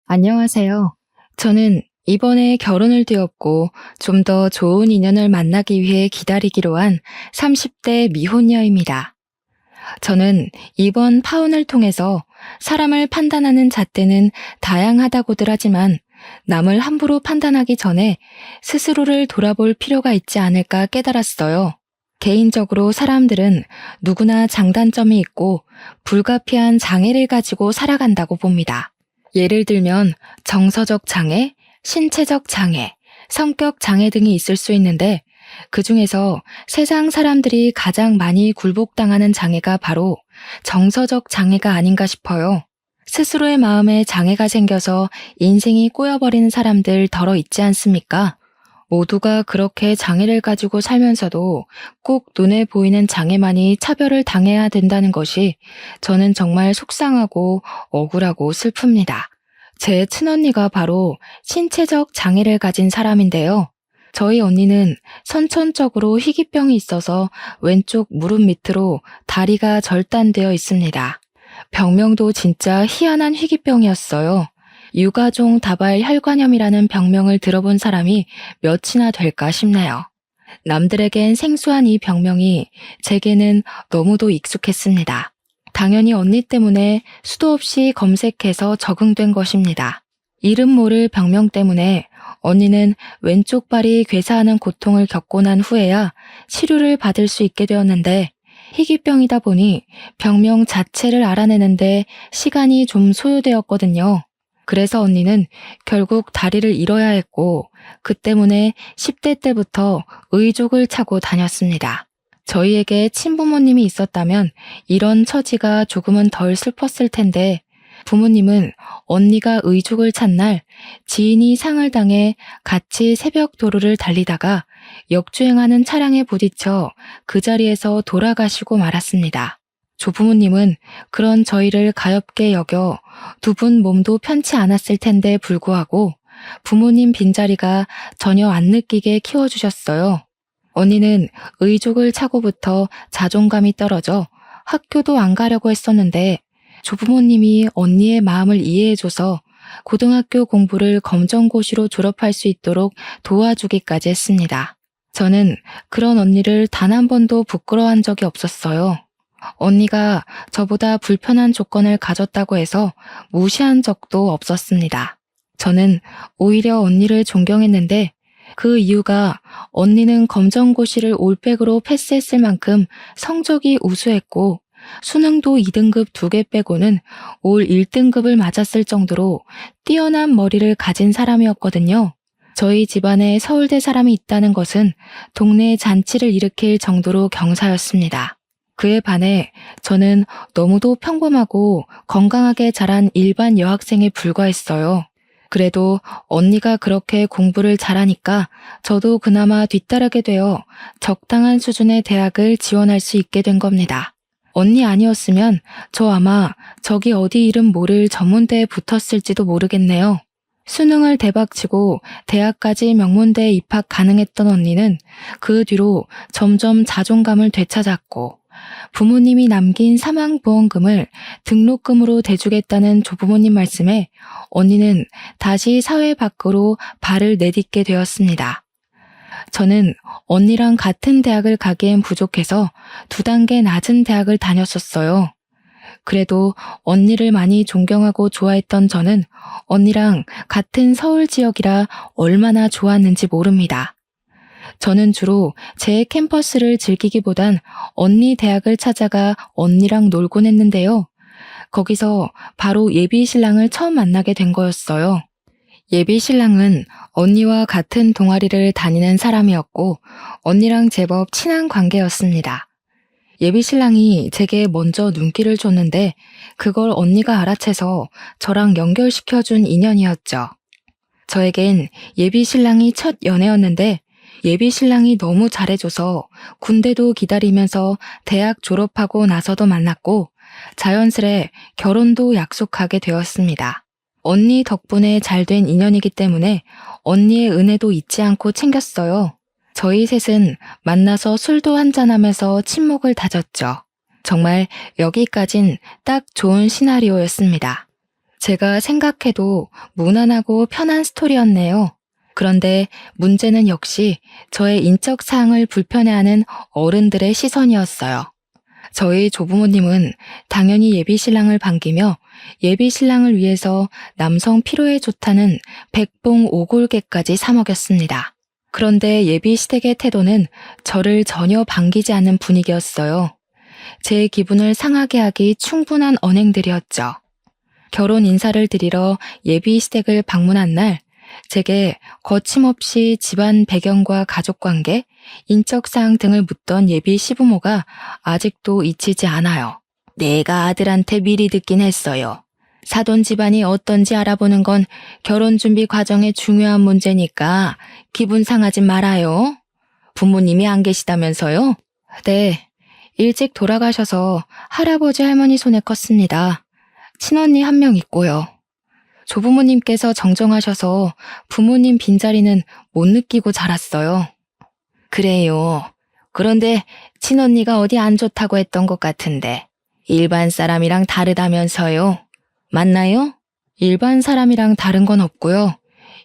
안녕하세요. 저는 이번에 결혼을 되었고 좀 더 좋은 인연을 만나기 위해 기다리기로 한 30대 미혼녀입니다. 저는 이번 파혼을 통해서 사람을 판단하는 잣대는 다양하다고들 하지만 남을 함부로 판단하기 전에 스스로를 돌아볼 필요가 있지 않을까 깨달았어요. 개인적으로 사람들은 누구나 장단점이 있고 불가피한 장애를 가지고 살아간다고 봅니다. 예를 들면 정서적 장애, 신체적 장애, 성격 장애 등이 있을 수 있는데 그 중에서 세상 사람들이 가장 많이 굴복당하는 장애가 바로 정서적 장애가 아닌가 싶어요. 스스로의 마음에 장애가 생겨서 인생이 꼬여버리는 사람들 덜어 있지 않습니까? 모두가 그렇게 장애를 가지고 살면서도 꼭 눈에 보이는 장애만이 차별을 당해야 된다는 것이 저는 정말 속상하고 억울하고 슬픕니다. 제 친언니가 바로 신체적 장애를 가진 사람인데요. 저희 언니는 선천적으로 희귀병이 있어서 왼쪽 무릎 밑으로 다리가 절단되어 있습니다. 병명도 진짜 희한한 희귀병이었어요. 유가종 다발 혈관염이라는 병명을 들어본 사람이 몇이나 될까 싶네요. 남들에겐 생소한 이 병명이 제게는 너무도 익숙했습니다. 당연히 언니 때문에 수도 없이 검색해서 적응된 것입니다. 이름 모를 병명 때문에 언니는 왼쪽 발이 괴사하는 고통을 겪고 난 후에야 치료를 받을 수 있게 되었는데 희귀병이다 보니 병명 자체를 알아내는데 시간이 좀 소요되었거든요. 그래서 언니는 결국 다리를 잃어야 했고 그 때문에 10대 때부터 의족을 차고 다녔습니다. 저희에게 친부모님이 있었다면 이런 처지가 조금은 덜 슬펐을 텐데 부모님은 언니가 의족을 찬 날 지인이 상을 당해 같이 새벽 도로를 달리다가 역주행하는 차량에 부딪혀 그 자리에서 돌아가시고 말았습니다. 조부모님은 그런 저희를 가엾게 여겨 두 분 몸도 편치 않았을 텐데 불구하고 부모님 빈자리가 전혀 안 느끼게 키워주셨어요. 언니는 의족을 차고부터 자존감이 떨어져 학교도 안 가려고 했었는데 조부모님이 언니의 마음을 이해해줘서 고등학교 공부를 검정고시로 졸업할 수 있도록 도와주기까지 했습니다. 저는 그런 언니를 단 한 번도 부끄러워한 적이 없었어요. 언니가 저보다 불편한 조건을 가졌다고 해서 무시한 적도 없었습니다. 저는 오히려 언니를 존경했는데 그 이유가 언니는 검정고시를 올백으로 패스했을 만큼 성적이 우수했고 수능도 2등급 2개 빼고는 올 1등급을 맞았을 정도로 뛰어난 머리를 가진 사람이었거든요. 저희 집안에 서울대 사람이 있다는 것은 동네 잔치를 일으킬 정도로 경사였습니다. 그에 반해 저는 너무도 평범하고 건강하게 자란 일반 여학생에 불과했어요. 그래도 언니가 그렇게 공부를 잘하니까 저도 그나마 뒤따르게 되어 적당한 수준의 대학을 지원할 수 있게 된 겁니다. 언니 아니었으면 저 아마 저기 어디 이름 모를 전문대에 붙었을지도 모르겠네요. 수능을 대박치고 대학까지 명문대에 입학 가능했던 언니는 그 뒤로 점점 자존감을 되찾았고 부모님이 남긴 사망보험금을 등록금으로 대주겠다는 조부모님 말씀에 언니는 다시 사회 밖으로 발을 내딛게 되었습니다. 저는 언니랑 같은 대학을 가기엔 부족해서 2단계 낮은 대학을 다녔었어요. 그래도 언니를 많이 존경하고 좋아했던 저는 언니랑 같은 서울 지역이라 얼마나 좋았는지 모릅니다. 저는 주로 제 캠퍼스를 즐기기보단 언니 대학을 찾아가 언니랑 놀곤 했는데요. 거기서 바로 예비 신랑을 처음 만나게 된 거였어요. 예비 신랑은 언니와 같은 동아리를 다니는 사람이었고 언니랑 제법 친한 관계였습니다. 예비 신랑이 제게 먼저 눈길을 줬는데 그걸 언니가 알아채서 저랑 연결시켜준 인연이었죠. 저에겐 예비 신랑이 첫 연애였는데 예비 신랑이 너무 잘해줘서 군대도 기다리면서 대학 졸업하고 나서도 만났고 자연스레 결혼도 약속하게 되었습니다. 언니 덕분에 잘된 인연이기 때문에 언니의 은혜도 잊지 않고 챙겼어요. 저희 셋은 만나서 술도 한잔하면서 친목을 다졌죠. 정말 여기까진 딱 좋은 시나리오였습니다. 제가 생각해도 무난하고 편한 스토리였네요. 그런데 문제는 역시 저의 인적 사항을 불편해하는 어른들의 시선이었어요. 저희 조부모님은 당연히 예비 신랑을 반기며 예비 신랑을 위해서 남성 피로에 좋다는 백봉 오골개까지 사 먹였습니다. 그런데 예비 시댁의 태도는 저를 전혀 반기지 않는 분위기였어요. 제 기분을 상하게 하기 충분한 언행들이었죠. 결혼 인사를 드리러 예비 시댁을 방문한 날, 제게 거침없이 집안 배경과 가족관계, 인적사항 등을 묻던 예비 시부모가 아직도 잊히지 않아요. 내가 아들한테 미리 듣긴 했어요. 사돈 집안이 어떤지 알아보는 건 결혼 준비 과정의 중요한 문제니까 기분 상하지 말아요. 부모님이 안 계시다면서요? 네, 일찍 돌아가셔서 할아버지 할머니 손에 컸습니다. 친언니 한 명 있고요. 조부모님께서 정정하셔서 부모님 빈자리는 못 느끼고 자랐어요. 그래요. 그런데 친언니가 어디 안 좋다고 했던 것 같은데 일반 사람이랑 다르다면서요. 맞나요? 일반 사람이랑 다른 건 없고요.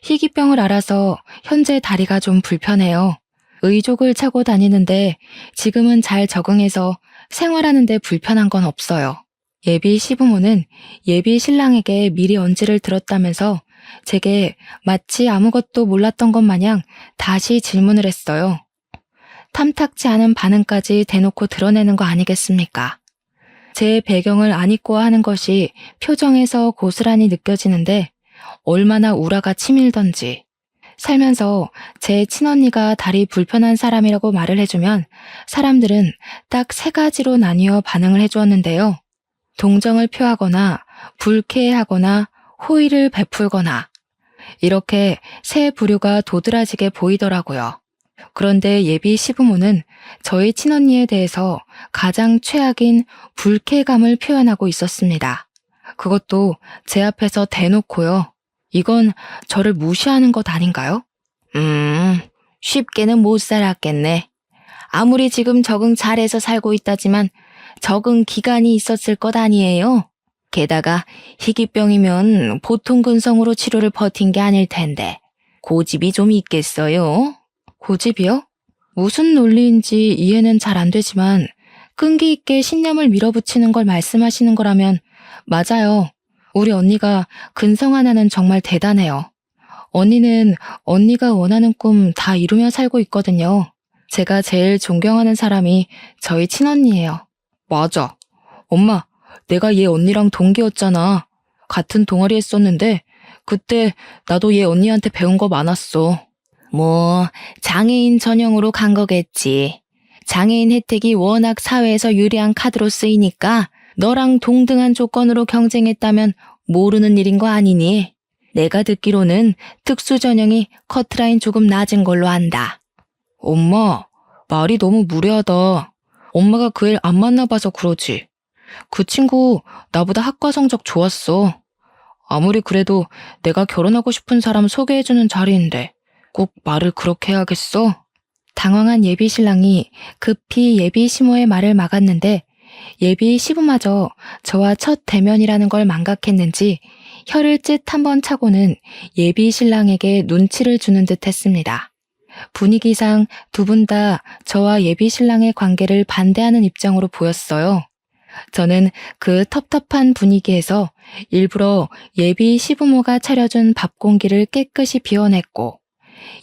희귀병을 앓아서 현재 다리가 좀 불편해요. 의족을 차고 다니는데 지금은 잘 적응해서 생활하는 데 불편한 건 없어요. 예비 시부모는 예비 신랑에게 미리 언지를 들었다면서 제게 마치 아무것도 몰랐던 것 마냥 다시 질문을 했어요. 탐탁지 않은 반응까지 대놓고 드러내는 거 아니겠습니까? 제 배경을 안 잊고 하는 것이 표정에서 고스란히 느껴지는데 얼마나 우라가 치밀던지. 살면서 제 친언니가 다리 불편한 사람이라고 말을 해주면 사람들은 딱 3가지로 나뉘어 반응을 해주었는데요. 동정을 표하거나 불쾌해하거나 호의를 베풀거나 이렇게 세 부류가 도드라지게 보이더라고요. 그런데 예비 시부모는 저희 친언니에 대해서 가장 최악인 불쾌감을 표현하고 있었습니다. 그것도 제 앞에서 대놓고요. 이건 저를 무시하는 것 아닌가요? 쉽게는 못 살았겠네. 아무리 지금 적응 잘해서 살고 있다지만 적응 기간이 있었을 것 아니에요. 게다가 희귀병이면 보통 근성으로 치료를 버틴 게 아닐 텐데 고집이 좀 있겠어요? 고집이요? 무슨 논리인지 이해는 잘 안 되지만 끈기 있게 신념을 밀어붙이는 걸 말씀하시는 거라면 맞아요. 우리 언니가 근성 하나는 정말 대단해요. 언니는 언니가 원하는 꿈 다 이루며 살고 있거든요. 제가 제일 존경하는 사람이 저희 친언니예요. 맞아. 엄마, 내가 얘 언니랑 동기였잖아. 같은 동아리 했었는데 그때 나도 얘 언니한테 배운 거 많았어. 뭐 장애인 전형으로 간 거겠지. 장애인 혜택이 워낙 사회에서 유리한 카드로 쓰이니까 너랑 동등한 조건으로 경쟁했다면 모르는 일인 거 아니니? 내가 듣기로는 특수 전형이 커트라인 조금 낮은 걸로 안다. 엄마, 말이 너무 무례하다. 엄마가 그 애 안 만나봐서 그러지. 그 친구 나보다 학과 성적 좋았어. 아무리 그래도 내가 결혼하고 싶은 사람 소개해주는 자리인데 꼭 말을 그렇게 해야겠어? 당황한 예비 신랑이 급히 예비 시모의 말을 막았는데 예비 시부마저 저와 첫 대면이라는 걸 망각했는지 혀를 찢 한번 차고는 예비 신랑에게 눈치를 주는 듯 했습니다. 분위기상 두 분 다 저와 예비 신랑의 관계를 반대하는 입장으로 보였어요. 저는 그 텁텁한 분위기에서 일부러 예비 시부모가 차려준 밥 공기를 깨끗이 비워냈고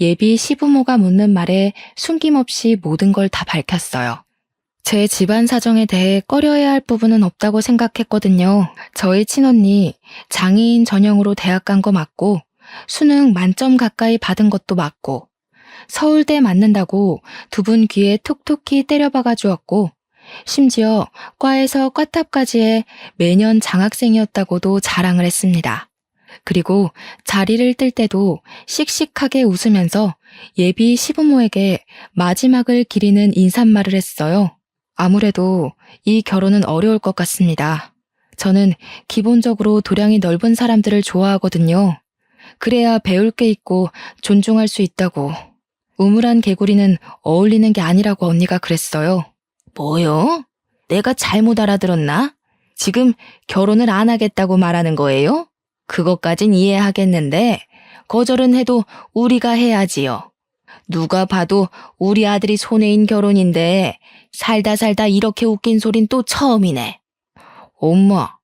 예비 시부모가 묻는 말에 숨김없이 모든 걸 다 밝혔어요. 제 집안 사정에 대해 꺼려야 할 부분은 없다고 생각했거든요. 저희 친언니 장애인 전형으로 대학 간 거 맞고 수능 만점 가까이 받은 것도 맞고 서울대 맞는다고 두 분 귀에 톡톡히 때려박아 주었고 심지어 과에서 과탑까지 해 매년 장학생이었다고도 자랑을 했습니다. 그리고 자리를 뜰 때도 씩씩하게 웃으면서 예비 시부모에게 마지막을 기리는 인사말을 했어요. 아무래도 이 결혼은 어려울 것 같습니다. 저는 기본적으로 도량이 넓은 사람들을 좋아하거든요. 그래야 배울 게 있고 존중할 수 있다고. 우물한 개구리는 어울리는 게 아니라고 언니가 그랬어요. 뭐요? 내가 잘못 알아들었나? 지금 결혼을 안 하겠다고 말하는 거예요? 그것까진 이해하겠는데 거절은 해도 우리가 해야지요. 누가 봐도 우리 아들이 손해인 결혼인데 살다 살다 이렇게 웃긴 소린 또 처음이네. 엄마,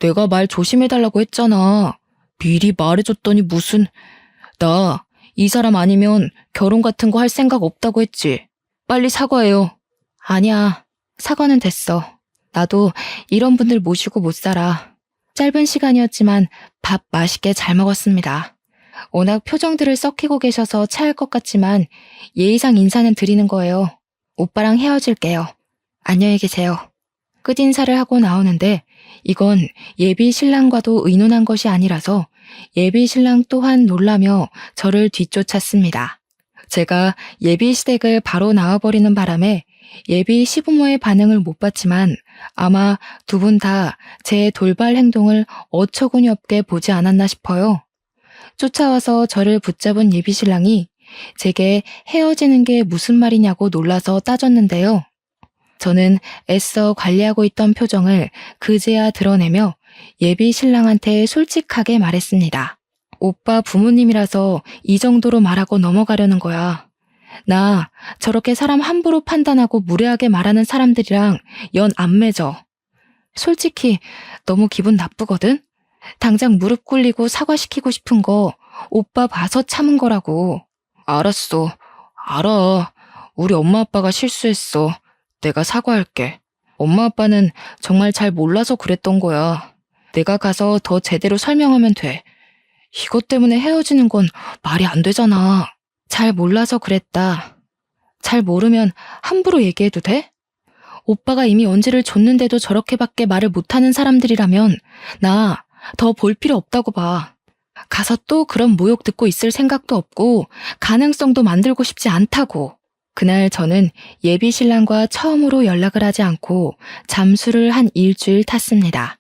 내가 말 조심해달라고 했잖아. 미리 말해줬더니 무슨... 나 이 사람 아니면 결혼 같은 거 할 생각 없다고 했지. 빨리 사과해요. 아니야, 사과는 됐어. 나도 이런 분들 모시고 못 살아. 짧은 시간이었지만 밥 맛있게 잘 먹었습니다. 워낙 표정들을 썩히고 계셔서 차일 것 같지만 예의상 인사는 드리는 거예요. 오빠랑 헤어질게요. 안녕히 계세요. 끝인사를 하고 나오는데 이건 예비 신랑과도 의논한 것이 아니라서 예비 신랑 또한 놀라며 저를 뒤쫓았습니다. 제가 예비 시댁을 바로 나와버리는 바람에 예비 시부모의 반응을 못 봤지만 아마 두 분 다 제 돌발 행동을 어처구니 없게 보지 않았나 싶어요. 쫓아와서 저를 붙잡은 예비 신랑이 제게 헤어지는 게 무슨 말이냐고 놀라서 따졌는데요. 저는 애써 관리하고 있던 표정을 그제야 드러내며 예비 신랑한테 솔직하게 말했습니다. 오빠 부모님이라서 이 정도로 말하고 넘어가려는 거야. 나 저렇게 사람 함부로 판단하고 무례하게 말하는 사람들이랑 연 안 맺어. 솔직히 너무 기분 나쁘거든? 당장 무릎 꿇리고 사과시키고 싶은 거 오빠 봐서 참은 거라고. 알았어. 알아. 우리 엄마 아빠가 실수했어. 내가 사과할게. 엄마 아빠는 정말 잘 몰라서 그랬던 거야. 내가 가서 더 제대로 설명하면 돼. 이것 때문에 헤어지는 건 말이 안 되잖아. 잘 몰라서 그랬다. 잘 모르면 함부로 얘기해도 돼? 오빠가 이미 언지를 줬는데도 저렇게밖에 말을 못하는 사람들이라면 나 더 볼 필요 없다고 봐. 가서 또 그런 모욕 듣고 있을 생각도 없고 가능성도 만들고 싶지 않다고. 그날 저는 예비 신랑과 처음으로 연락을 하지 않고 잠수를 한 일주일 탔습니다.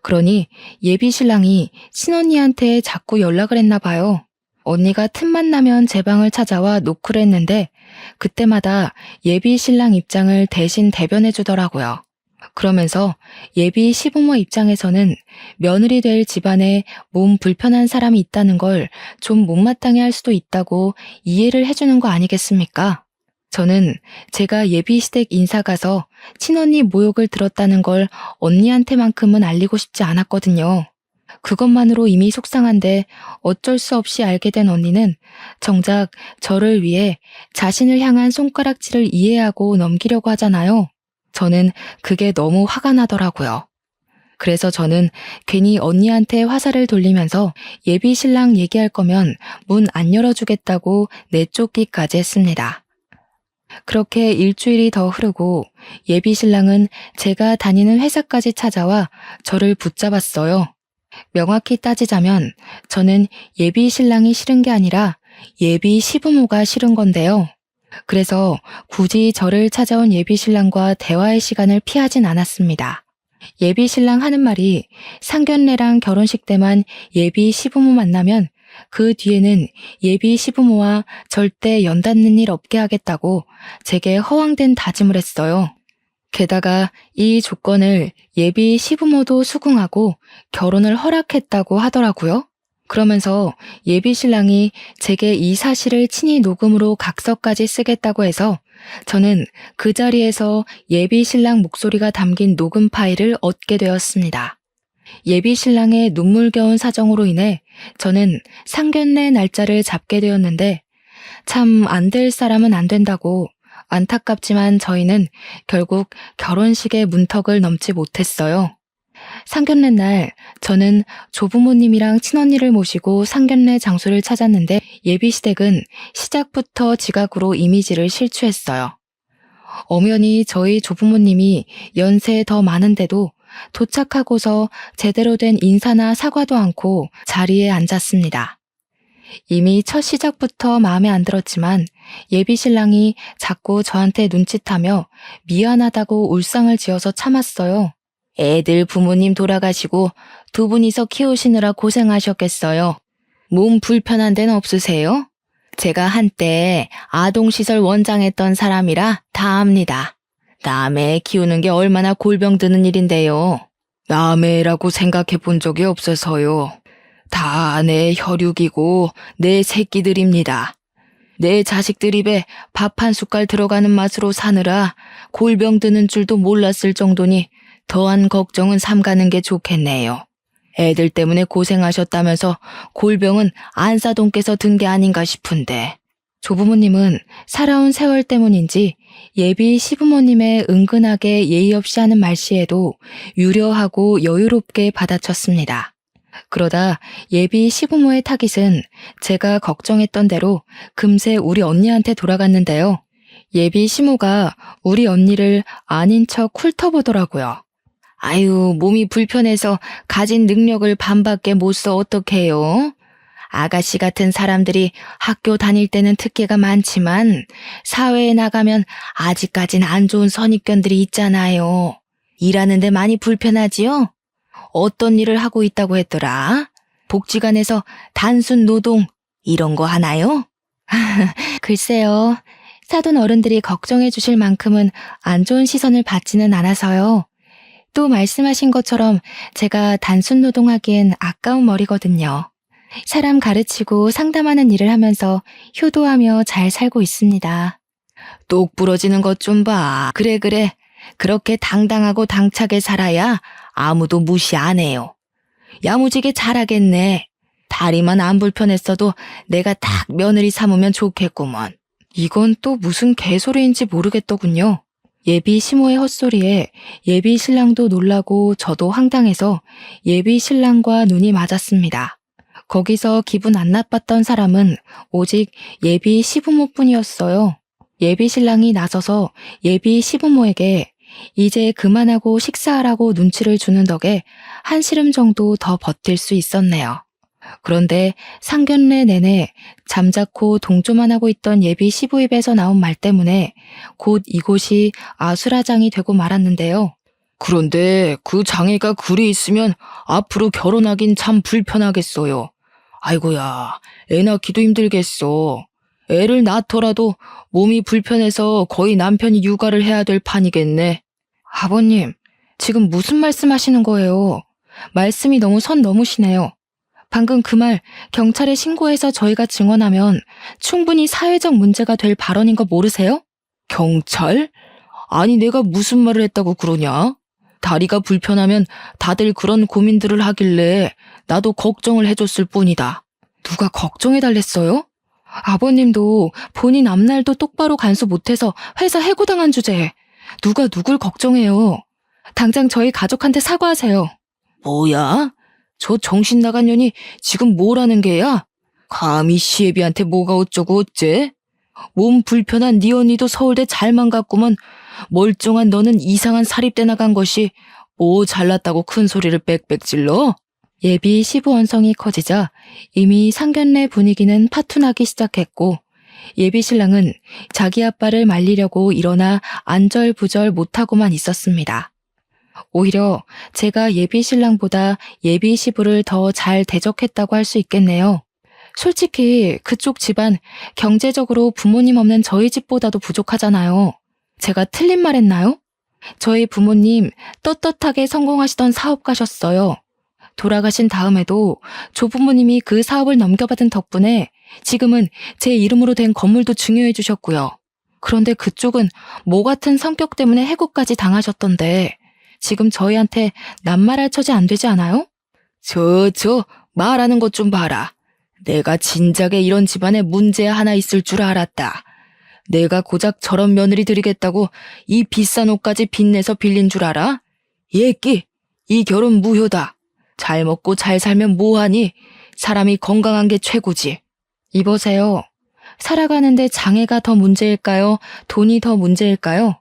그러니 예비 신랑이 친언니한테 자꾸 연락을 했나 봐요. 언니가 틈만 나면 제 방을 찾아와 노크를 했는데 그때마다 예비 신랑 입장을 대신 대변해 주더라고요. 그러면서 예비 시부모 입장에서는 며느리 될 집안에 몸 불편한 사람이 있다는 걸 좀 못마땅해 할 수도 있다고 이해를 해주는 거 아니겠습니까? 저는 제가 예비 시댁 인사 가서 친언니 모욕을 들었다는 걸 언니한테만큼은 알리고 싶지 않았거든요. 그것만으로 이미 속상한데 어쩔 수 없이 알게 된 언니는 정작 저를 위해 자신을 향한 손가락질을 이해하고 넘기려고 하잖아요. 저는 그게 너무 화가 나더라고요. 그래서 저는 괜히 언니한테 화살을 돌리면서 예비 신랑 얘기할 거면 문 안 열어주겠다고 내쫓기까지 했습니다. 그렇게 일주일이 더 흐르고 예비 신랑은 제가 다니는 회사까지 찾아와 저를 붙잡았어요. 명확히 따지자면 저는 예비 신랑이 싫은 게 아니라 예비 시부모가 싫은 건데요. 그래서 굳이 저를 찾아온 예비 신랑과 대화의 시간을 피하진 않았습니다. 예비 신랑 하는 말이 상견례랑 결혼식 때만 예비 시부모 만나면 그 뒤에는 예비 시부모와 절대 연닿는 일 없게 하겠다고 제게 허황된 다짐을 했어요. 게다가 이 조건을 예비 시부모도 수긍하고 결혼을 허락했다고 하더라고요. 그러면서 예비 신랑이 제게 이 사실을 친히 녹음으로 각서까지 쓰겠다고 해서 저는 그 자리에서 예비 신랑 목소리가 담긴 녹음 파일을 얻게 되었습니다. 예비 신랑의 눈물겨운 사정으로 인해 저는 상견례 날짜를 잡게 되었는데 참 안 될 사람은 안 된다고 안타깝지만 저희는 결국 결혼식의 문턱을 넘지 못했어요. 상견례 날 저는 조부모님이랑 친언니를 모시고 상견례 장소를 찾았는데 예비 시댁은 시작부터 지각으로 이미지를 실추했어요. 엄연히 저희 조부모님이 연세 더 많은데도 도착하고서 제대로 된 인사나 사과도 않고 자리에 앉았습니다. 이미 첫 시작부터 마음에 안 들었지만 예비 신랑이 자꾸 저한테 눈짓하며 미안하다고 울상을 지어서 참았어요. 애들 부모님 돌아가시고 두 분이서 키우시느라 고생하셨겠어요. 몸 불편한 데는 없으세요? 제가 한때 아동시설 원장했던 사람이라 다 압니다. 남의 애 키우는 게 얼마나 골병 드는 일인데요. 남의 애라고 생각해 본 적이 없어서요. 다 내 혈육이고 내 새끼들입니다. 내 자식들 입에 밥 한 숟갈 들어가는 맛으로 사느라 골병 드는 줄도 몰랐을 정도니 더한 걱정은 삼가는 게 좋겠네요. 애들 때문에 고생하셨다면서 골병은 안사돈께서 든 게 아닌가 싶은데. 조부모님은 살아온 세월 때문인지 예비 시부모님의 은근하게 예의 없이 하는 말씨에도 유려하고 여유롭게 받아쳤습니다. 그러다 예비 시부모의 타깃은 제가 걱정했던 대로 금세 우리 언니한테 돌아갔는데요. 예비 시모가 우리 언니를 아닌 척 훑어보더라고요. 아유, 몸이 불편해서 가진 능력을 반밖에 못 써 어떡해요? 아가씨 같은 사람들이 학교 다닐 때는 특기가 많지만 사회에 나가면 아직까진 안 좋은 선입견들이 있잖아요. 일하는데 많이 불편하지요? 어떤 일을 하고 있다고 했더라? 복지관에서 단순 노동 이런 거 하나요? 글쎄요. 사돈 어른들이 걱정해 주실 만큼은 안 좋은 시선을 받지는 않아서요. 또 말씀하신 것처럼 제가 단순 노동하기엔 아까운 머리거든요. 사람 가르치고 상담하는 일을 하면서 효도하며 잘 살고 있습니다. 똑 부러지는 것 좀 봐. 그래. 그렇게 당당하고 당차게 살아야 아무도 무시 안 해요. 야무지게 잘하겠네. 다리만 안 불편했어도 내가 딱 며느리 삼으면 좋겠구먼. 이건 또 무슨 개소리인지 모르겠더군요. 예비 시모의 헛소리에 예비 신랑도 놀라고 저도 황당해서 예비 신랑과 눈이 맞았습니다. 거기서 기분 안 나빴던 사람은 오직 예비 시부모뿐이었어요. 예비 신랑이 나서서 예비 시부모에게 이제 그만하고 식사하라고 눈치를 주는 덕에 한시름 정도 더 버틸 수 있었네요. 그런데 상견례 내내 잠자코 동조만 하고 있던 예비 시부 입에서 나온 말 때문에 곧 이곳이 아수라장이 되고 말았는데요. 그런데 그 장애가 그리 있으면 앞으로 결혼하긴 참 불편하겠어요. 아이고야, 애 낳기도 힘들겠어. 애를 낳더라도 몸이 불편해서 거의 남편이 육아를 해야 될 판이겠네. 아버님, 지금 무슨 말씀하시는 거예요? 말씀이 너무 선 넘으시네요. 방금 그 말 경찰에 신고해서 저희가 증언하면 충분히 사회적 문제가 될 발언인 거 모르세요? 경찰? 아니 내가 무슨 말을 했다고 그러냐? 다리가 불편하면 다들 그런 고민들을 하길래 나도 걱정을 해줬을 뿐이다. 누가 걱정해달랬어요? 아버님도 본인 앞날도 똑바로 간수 못해서 회사 해고당한 주제에 누가 누굴 걱정해요. 당장 저희 가족한테 사과하세요. 뭐야? 저 정신 나간 년이 지금 뭐라는 게야? 감히 시애비한테 뭐가 어쩌고 어째? 몸 불편한 네 언니도 서울대 잘만 갔구먼. 멀쩡한 너는 이상한 사립대 나간 것이 뭐 잘났다고 큰 소리를 빽빽 질러? 예비 시부 원성이 커지자 이미 상견례 분위기는 파투나기 시작했고 예비 신랑은 자기 아빠를 말리려고 일어나 안절부절 못하고만 있었습니다. 오히려 제가 예비 신랑보다 예비 시부를 더 잘 대적했다고 할 수 있겠네요. 솔직히 그쪽 집안 경제적으로 부모님 없는 저희 집보다도 부족하잖아요. 제가 틀린 말 했나요? 저희 부모님 떳떳하게 성공하시던 사업가셨어요. 돌아가신 다음에도 조부모님이 그 사업을 넘겨받은 덕분에 지금은 제 이름으로 된 건물도 증여해 주셨고요. 그런데 그쪽은 모 같은 성격 때문에 해고까지 당하셨던데 지금 저희한테 낱말할 처지 안 되지 않아요? 말하는 것 좀 봐라. 내가 진작에 이런 집안에 문제 하나 있을 줄 알았다. 내가 고작 저런 며느리 드리겠다고 이 비싼 옷까지 빚내서 빌린 줄 알아? 예끼, 이 결혼 무효다. 잘 먹고 잘 살면 뭐하니? 사람이 건강한 게 최고지. 이보세요. 살아가는데 장애가 더 문제일까요? 돈이 더 문제일까요?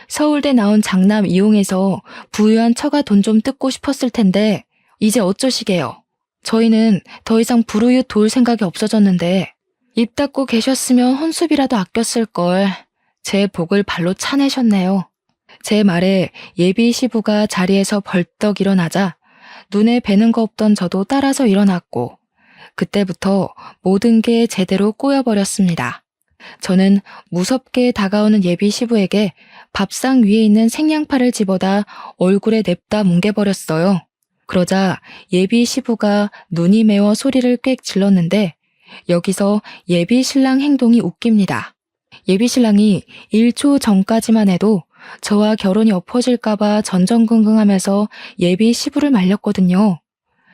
서울대 나온 장남 이용해서 부유한 처가 돈 좀 뜯고 싶었을 텐데 이제 어쩌시게요? 저희는 더 이상 불우윳 도울 생각이 없어졌는데 입 닫고 계셨으면 혼수비라도 아꼈을걸. 제 복을 발로 차내셨네요. 제 말에 예비 시부가 자리에서 벌떡 일어나자 눈에 뵈는 거 없던 저도 따라서 일어났고 그때부터 모든 게 제대로 꼬여버렸습니다. 저는 무섭게 다가오는 예비 시부에게 밥상 위에 있는 생양파를 집어다 얼굴에 냅다 뭉개버렸어요. 그러자 예비 시부가 눈이 매워 소리를 꽥 질렀는데 여기서 예비 신랑 행동이 웃깁니다. 예비 신랑이 1초 전까지만 해도 저와 결혼이 엎어질까봐 전전긍긍하면서 예비 시부를 말렸거든요.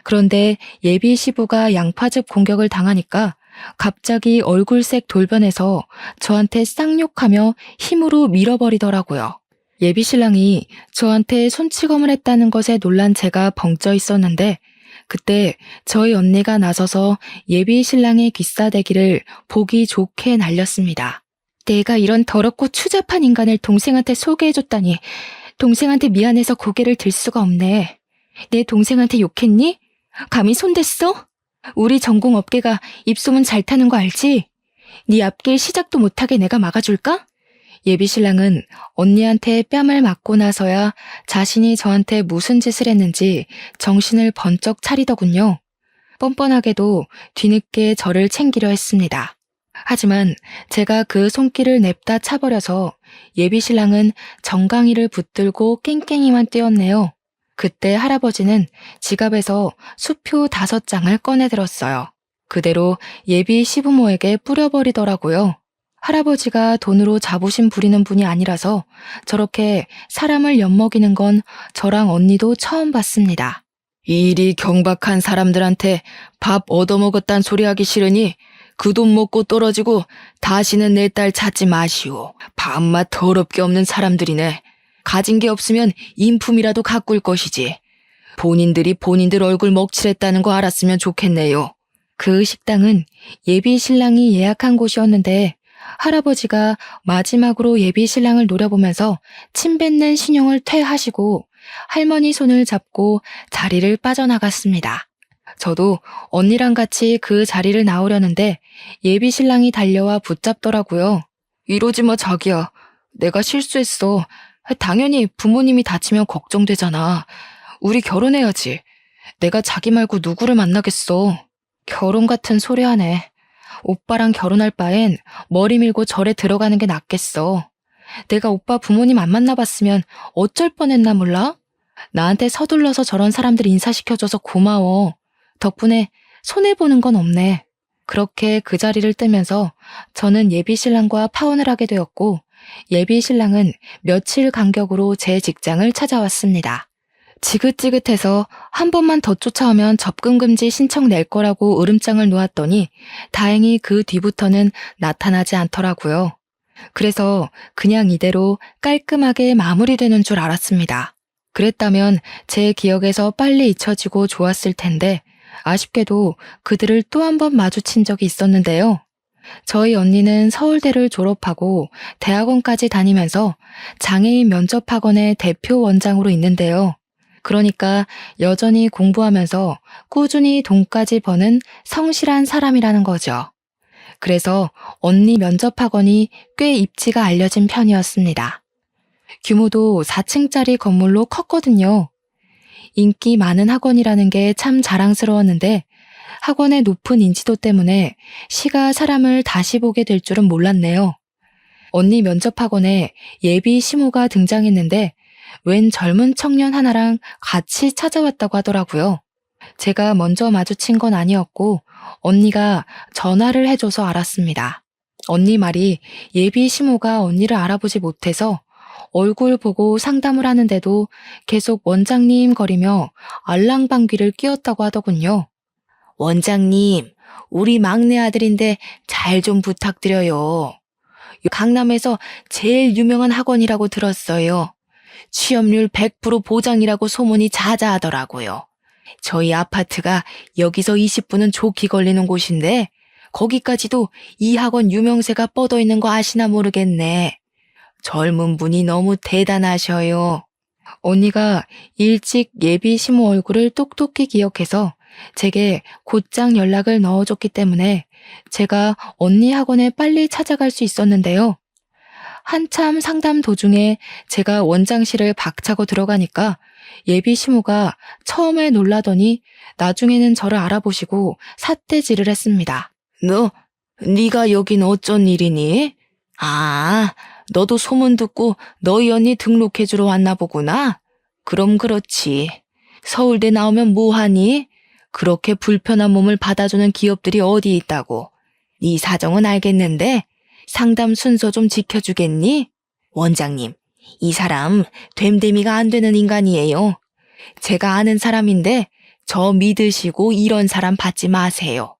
그런데 예비 시부가 양파즙 공격을 당하니까 갑자기 얼굴색 돌변해서 저한테 쌍욕하며 힘으로 밀어버리더라고요. 예비 신랑이 저한테 손찌검을 했다는 것에 놀란 제가 벙쪄 있었는데 그때 저희 언니가 나서서 예비 신랑의 귀싸대기를 보기 좋게 날렸습니다. 내가 이런 더럽고 추잡한 인간을 동생한테 소개해줬다니 동생한테 미안해서 고개를 들 수가 없네. 내 동생한테 욕했니? 감히 손댔어? 우리 전공 업계가 입소문 잘 타는 거 알지? 네 앞길 시작도 못하게 내가 막아줄까? 예비 신랑은 언니한테 뺨을 맞고 나서야 자신이 저한테 무슨 짓을 했는지 정신을 번쩍 차리더군요. 뻔뻔하게도 뒤늦게 저를 챙기려 했습니다. 하지만 제가 그 손길을 냅다 차버려서 예비 신랑은 정강이를 붙들고 깽깽이만 뛰었네요. 그때 할아버지는 지갑에서 수표 5장을 꺼내들었어요. 그대로 예비 시부모에게 뿌려버리더라고요. 할아버지가 돈으로 자부심 부리는 분이 아니라서 저렇게 사람을 엿먹이는 건 저랑 언니도 처음 봤습니다. 이리 경박한 사람들한테 밥 얻어먹었단 소리 하기 싫으니 그 돈 먹고 떨어지고 다시는 내 딸 찾지 마시오. 밥맛 더럽게 없는 사람들이네. 가진 게 없으면 인품이라도 가꿀 것이지. 본인들이 본인들 얼굴 먹칠했다는 거 알았으면 좋겠네요. 그 식당은 예비 신랑이 예약한 곳이었는데 할아버지가 마지막으로 예비 신랑을 노려보면서 침 뱉는 신용을 퇴하시고 할머니 손을 잡고 자리를 빠져나갔습니다. 저도 언니랑 같이 그 자리를 나오려는데 예비 신랑이 달려와 붙잡더라고요. 이러지 마 자기야. 내가 실수했어. 당연히 부모님이 다치면 걱정되잖아. 우리 결혼해야지. 내가 자기 말고 누구를 만나겠어. 결혼 같은 소리 하네. 오빠랑 결혼할 바엔 머리 밀고 절에 들어가는 게 낫겠어. 내가 오빠 부모님 안 만나봤으면 어쩔 뻔했나 몰라? 나한테 서둘러서 저런 사람들 인사시켜줘서 고마워. 덕분에 손해보는 건 없네. 그렇게 그 자리를 뜨면서 저는 예비 신랑과 파혼을 하게 되었고 예비 신랑은 며칠 간격으로 제 직장을 찾아왔습니다. 지긋지긋해서 한 번만 더 쫓아오면 접근금지 신청 낼 거라고 으름장을 놓았더니 다행히 그 뒤부터는 나타나지 않더라고요. 그래서 그냥 이대로 깔끔하게 마무리되는 줄 알았습니다. 그랬다면 제 기억에서 빨리 잊혀지고 좋았을 텐데 아쉽게도 그들을 또 한 번 마주친 적이 있었는데요. 저희 언니는 서울대를 졸업하고 대학원까지 다니면서 장애인 면접학원의 대표 원장으로 있는데요. 그러니까 여전히 공부하면서 꾸준히 돈까지 버는 성실한 사람이라는 거죠. 그래서 언니 면접학원이 꽤 입지가 알려진 편이었습니다. 규모도 4층짜리 건물로 컸거든요. 인기 많은 학원이라는 게 참 자랑스러웠는데 학원의 높은 인지도 때문에 시가 사람을 다시 보게 될 줄은 몰랐네요. 언니 면접학원에 예비 시모가 등장했는데 웬 젊은 청년 하나랑 같이 찾아왔다고 하더라고요. 제가 먼저 마주친 건 아니었고 언니가 전화를 해줘서 알았습니다. 언니 말이 예비 시모가 언니를 알아보지 못해서 얼굴 보고 상담을 하는데도 계속 원장님 거리며 알랑방귀를 뀌었다고 하더군요. 원장님, 우리 막내 아들인데 잘 좀 부탁드려요. 강남에서 제일 유명한 학원이라고 들었어요. 취업률 100% 보장이라고 소문이 자자하더라고요. 저희 아파트가 여기서 20분은 좋게 걸리는 곳인데 거기까지도 이 학원 유명세가 뻗어 있는 거 아시나 모르겠네. 젊은 분이 너무 대단하셔요. 언니가 일찍 예비 시모 얼굴을 똑똑히 기억해서 제게 곧장 연락을 넣어줬기 때문에 제가 언니 학원에 빨리 찾아갈 수 있었는데요. 한참 상담 도중에 제가 원장실을 박차고 들어가니까 예비 시모가 처음에 놀라더니 나중에는 저를 알아보시고 삿대질을 했습니다. 네가 여긴 어쩐 일이니? 아, 너도 소문 듣고 너희 언니 등록해주러 왔나 보구나? 그럼 그렇지. 서울대 나오면 뭐하니? 그렇게 불편한 몸을 받아주는 기업들이 어디 있다고. 네 사정은 알겠는데 상담 순서 좀 지켜주겠니? 원장님, 이 사람 됨됨이가 안 되는 인간이에요. 제가 아는 사람인데 저 믿으시고 이런 사람 받지 마세요.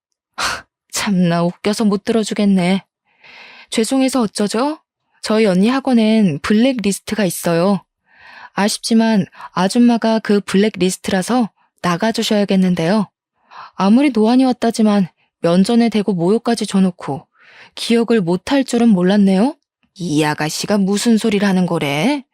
참나 웃겨서 못 들어주겠네. 죄송해서 어쩌죠? 저희 언니 학원엔 블랙리스트가 있어요. 아쉽지만 아줌마가 그 블랙리스트라서 나가주셔야겠는데요. 아무리 노안이 왔다지만 면전에 대고 모욕까지 줘놓고 기억을 못할 줄은 몰랐네요. 이 아가씨가 무슨 소리를 하는 거래?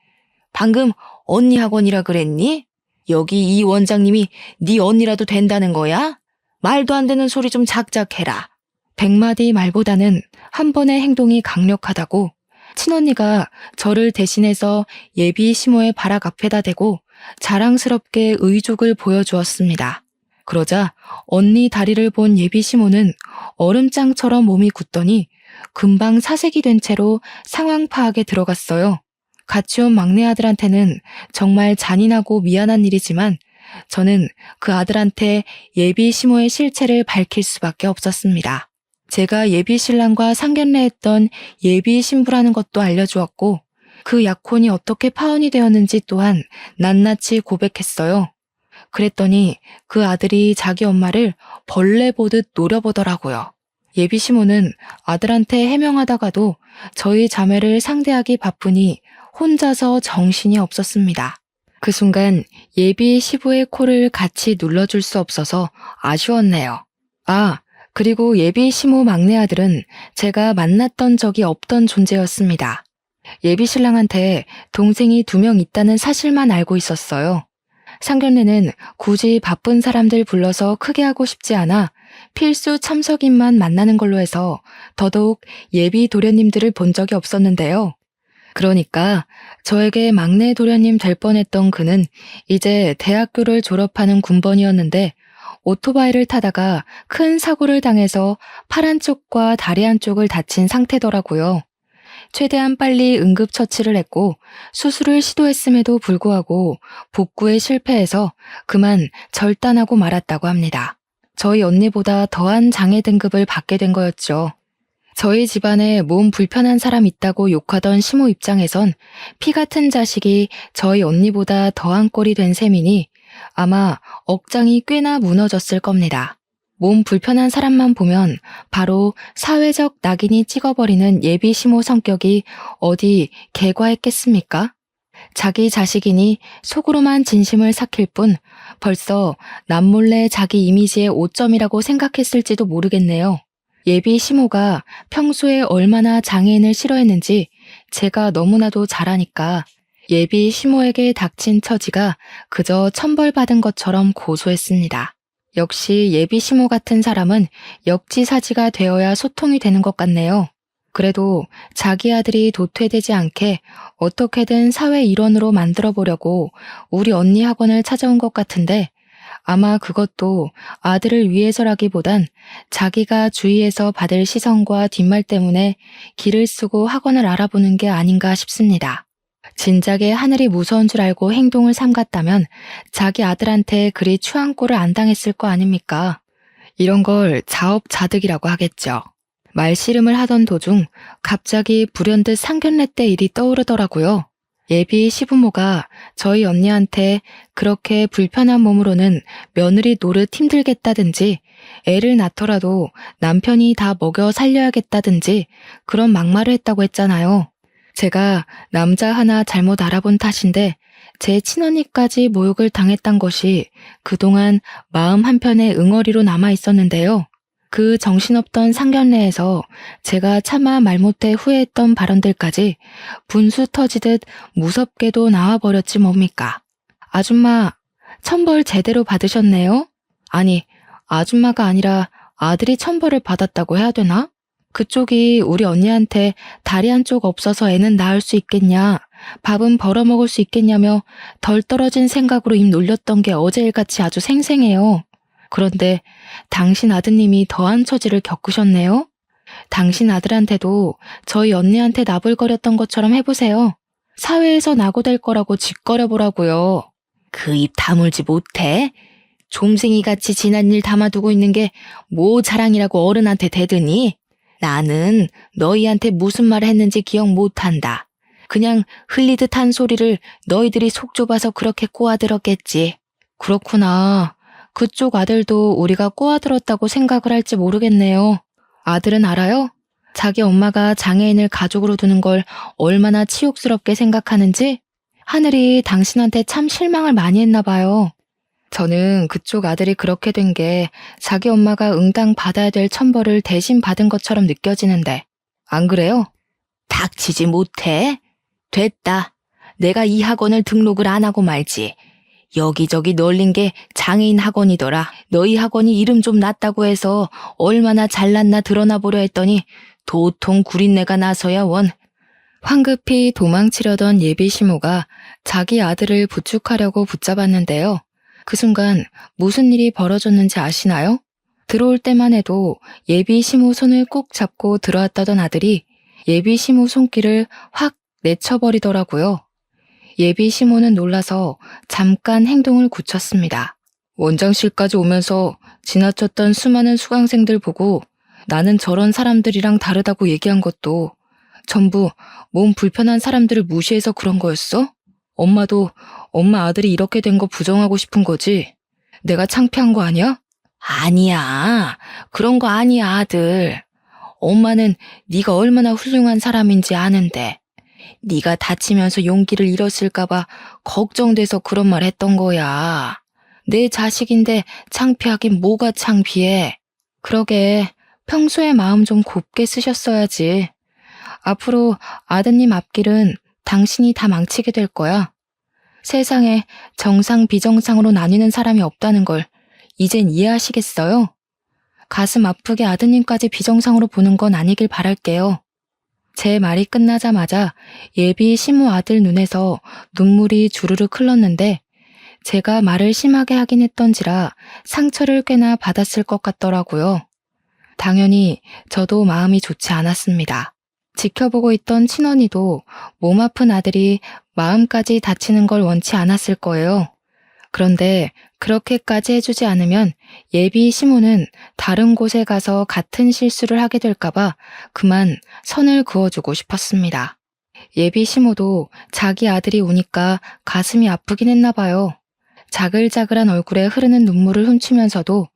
방금 언니 학원이라 그랬니? 여기 이 원장님이 네 언니라도 된다는 거야? 말도 안 되는 소리 좀 작작해라. 100마디 말보다는 한 번의 행동이 강력하다고 친언니가 저를 대신해서 예비 시모의 바락 앞에다 대고 자랑스럽게 의족을 보여주었습니다. 그러자 언니 다리를 본 예비 시모는 얼음장처럼 몸이 굳더니 금방 사색이 된 채로 상황 파악에 들어갔어요. 같이 온 막내 아들한테는 정말 잔인하고 미안한 일이지만 저는 그 아들한테 예비 시모의 실체를 밝힐 수밖에 없었습니다. 제가 예비 신랑과 상견례했던 예비 신부라는 것도 알려주었고 그 약혼이 어떻게 파혼이 되었는지 또한 낱낱이 고백했어요. 그랬더니 그 아들이 자기 엄마를 벌레 보듯 노려보더라고요. 예비 시모는 아들한테 해명하다가도 저희 자매를 상대하기 바쁘니 혼자서 정신이 없었습니다. 그 순간 예비 시부의 코를 같이 눌러줄 수 없어서 아쉬웠네요. 그리고 예비 시모 막내 아들은 제가 만났던 적이 없던 존재였습니다. 예비 신랑한테 동생이 2명 있다는 사실만 알고 있었어요. 상견례는 굳이 바쁜 사람들 불러서 크게 하고 싶지 않아 필수 참석인만 만나는 걸로 해서 더더욱 예비 도련님들을 본 적이 없었는데요. 그러니까 저에게 막내 도련님 될 뻔했던 그는 이제 대학교를 졸업하는 군번이었는데 오토바이를 타다가 큰 사고를 당해서 팔 한쪽과 다리 한쪽을 다친 상태더라고요. 최대한 빨리 응급처치를 했고 수술을 시도했음에도 불구하고 복구에 실패해서 그만 절단하고 말았다고 합니다. 저희 언니보다 더한 장애 등급을 받게 된 거였죠. 저희 집안에 몸 불편한 사람 있다고 욕하던 시모 입장에선 피 같은 자식이 저희 언니보다 더한 꼴이 된 셈이니 아마 억장이 꽤나 무너졌을 겁니다. 몸 불편한 사람만 보면 바로 사회적 낙인이 찍어버리는 예비 시모 성격이 어디 개과했겠습니까? 자기 자식이니 속으로만 진심을 삭힐 뿐 벌써 남몰래 자기 이미지의 오점이라고 생각했을지도 모르겠네요. 예비 시모가 평소에 얼마나 장애인을 싫어했는지 제가 너무나도 잘 아니까 예비 시모에게 닥친 처지가 그저 천벌받은 것처럼 고소했습니다. 역시 예비 시모 같은 사람은 역지사지가 되어야 소통이 되는 것 같네요. 그래도 자기 아들이 도태되지 않게 어떻게든 사회 일원으로 만들어 보려고 우리 언니 학원을 찾아온 것 같은데 아마 그것도 아들을 위해서라기보단 자기가 주위에서 받을 시선과 뒷말 때문에 길을 쓰고 학원을 알아보는 게 아닌가 싶습니다. 진작에 하늘이 무서운 줄 알고 행동을 삼갔다면 자기 아들한테 그리 추한 꼴을 안 당했을 거 아닙니까? 이런 걸 자업자득이라고 하겠죠. 말씨름을 하던 도중 갑자기 불현듯 상견례 때 일이 떠오르더라고요. 예비 시부모가 저희 언니한테 그렇게 불편한 몸으로는 며느리 노릇 힘들겠다든지 애를 낳더라도 남편이 다 먹여 살려야겠다든지 그런 막말을 했다고 했잖아요. 제가 남자 하나 잘못 알아본 탓인데 제 친언니까지 모욕을 당했단 것이 그동안 마음 한편에 응어리로 남아 있었는데요. 그 정신없던 상견례에서 제가 차마 말 못해 후회했던 발언들까지 분수 터지듯 무섭게도 나와버렸지 뭡니까. 아줌마, 천벌 제대로 받으셨네요? 아니, 아줌마가 아니라 아들이 천벌을 받았다고 해야 되나? 그쪽이 우리 언니한테 다리 한쪽 없어서 애는 낳을 수 있겠냐, 밥은 벌어먹을 수 있겠냐며 덜 떨어진 생각으로 입 놀렸던 게 어제일같이 아주 생생해요. 그런데 당신 아드님이 더한 처지를 겪으셨네요? 당신 아들한테도 저희 언니한테 나불거렸던 것처럼 해보세요. 사회에서 낙오될 거라고 짓거려보라고요. 그 입 다물지 못해? 좀생이같이 지난 일 담아두고 있는 게 뭐 자랑이라고 어른한테 대드니? 나는 너희한테 무슨 말을 했는지 기억 못한다. 그냥 흘리듯 한 소리를 너희들이 속 좁아서 그렇게 꼬아들었겠지. 그렇구나. 그쪽 아들도 우리가 꼬아들었다고 생각을 할지 모르겠네요. 아들은 알아요? 자기 엄마가 장애인을 가족으로 두는 걸 얼마나 치욕스럽게 생각하는지? 하늘이 당신한테 참 실망을 많이 했나 봐요. 저는 그쪽 아들이 그렇게 된 게 자기 엄마가 응당 받아야 될 천벌을 대신 받은 것처럼 느껴지는데, 안 그래요? 닥치지 못해? 됐다. 내가 이 학원을 등록을 안 하고 말지. 여기저기 널린 게 장애인 학원이더라. 너희 학원이 이름 좀 났다고 해서 얼마나 잘났나 드러나 보려 했더니 도통 구린내가 나서야 원. 황급히 도망치려던 예비 시모가 자기 아들을 부축하려고 붙잡았는데요. 그 순간 무슨 일이 벌어졌는지 아시나요? 들어올 때만 해도 예비 시모 손을 꼭 잡고 들어왔다던 아들이 예비 시모 손길을 확 내쳐버리더라고요. 예비 시모는 놀라서 잠깐 행동을 굳혔습니다. 원장실까지 오면서 지나쳤던 수많은 수강생들 보고 나는 저런 사람들이랑 다르다고 얘기한 것도 전부 몸 불편한 사람들을 무시해서 그런 거였어? 엄마도 엄마 아들이 이렇게 된 거 부정하고 싶은 거지? 내가 창피한 거 아니야? 아니야. 그런 거 아니야, 아들. 엄마는 네가 얼마나 훌륭한 사람인지 아는데 네가 다치면서 용기를 잃었을까 봐 걱정돼서 그런 말 했던 거야. 내 자식인데 창피하긴 뭐가 창피해. 그러게 평소에 마음 좀 곱게 쓰셨어야지. 앞으로 아드님 앞길은 당신이 다 망치게 될 거야. 세상에 정상 비정상으로 나뉘는 사람이 없다는 걸 이젠 이해하시겠어요? 가슴 아프게 아드님까지 비정상으로 보는 건 아니길 바랄게요. 제 말이 끝나자마자 예비 시모 아들 눈에서 눈물이 주르륵 흘렀는데 제가 말을 심하게 하긴 했던지라 상처를 꽤나 받았을 것 같더라고요. 당연히 저도 마음이 좋지 않았습니다. 지켜보고 있던 친언니도 몸 아픈 아들이 마음까지 다치는 걸 원치 않았을 거예요. 그런데 그렇게까지 해주지 않으면 예비 시모는 다른 곳에 가서 같은 실수를 하게 될까봐 그만 선을 그어주고 싶었습니다. 예비 시모도 자기 아들이 우니까 가슴이 아프긴 했나 봐요. 자글자글한 얼굴에 흐르는 눈물을 훔치면서도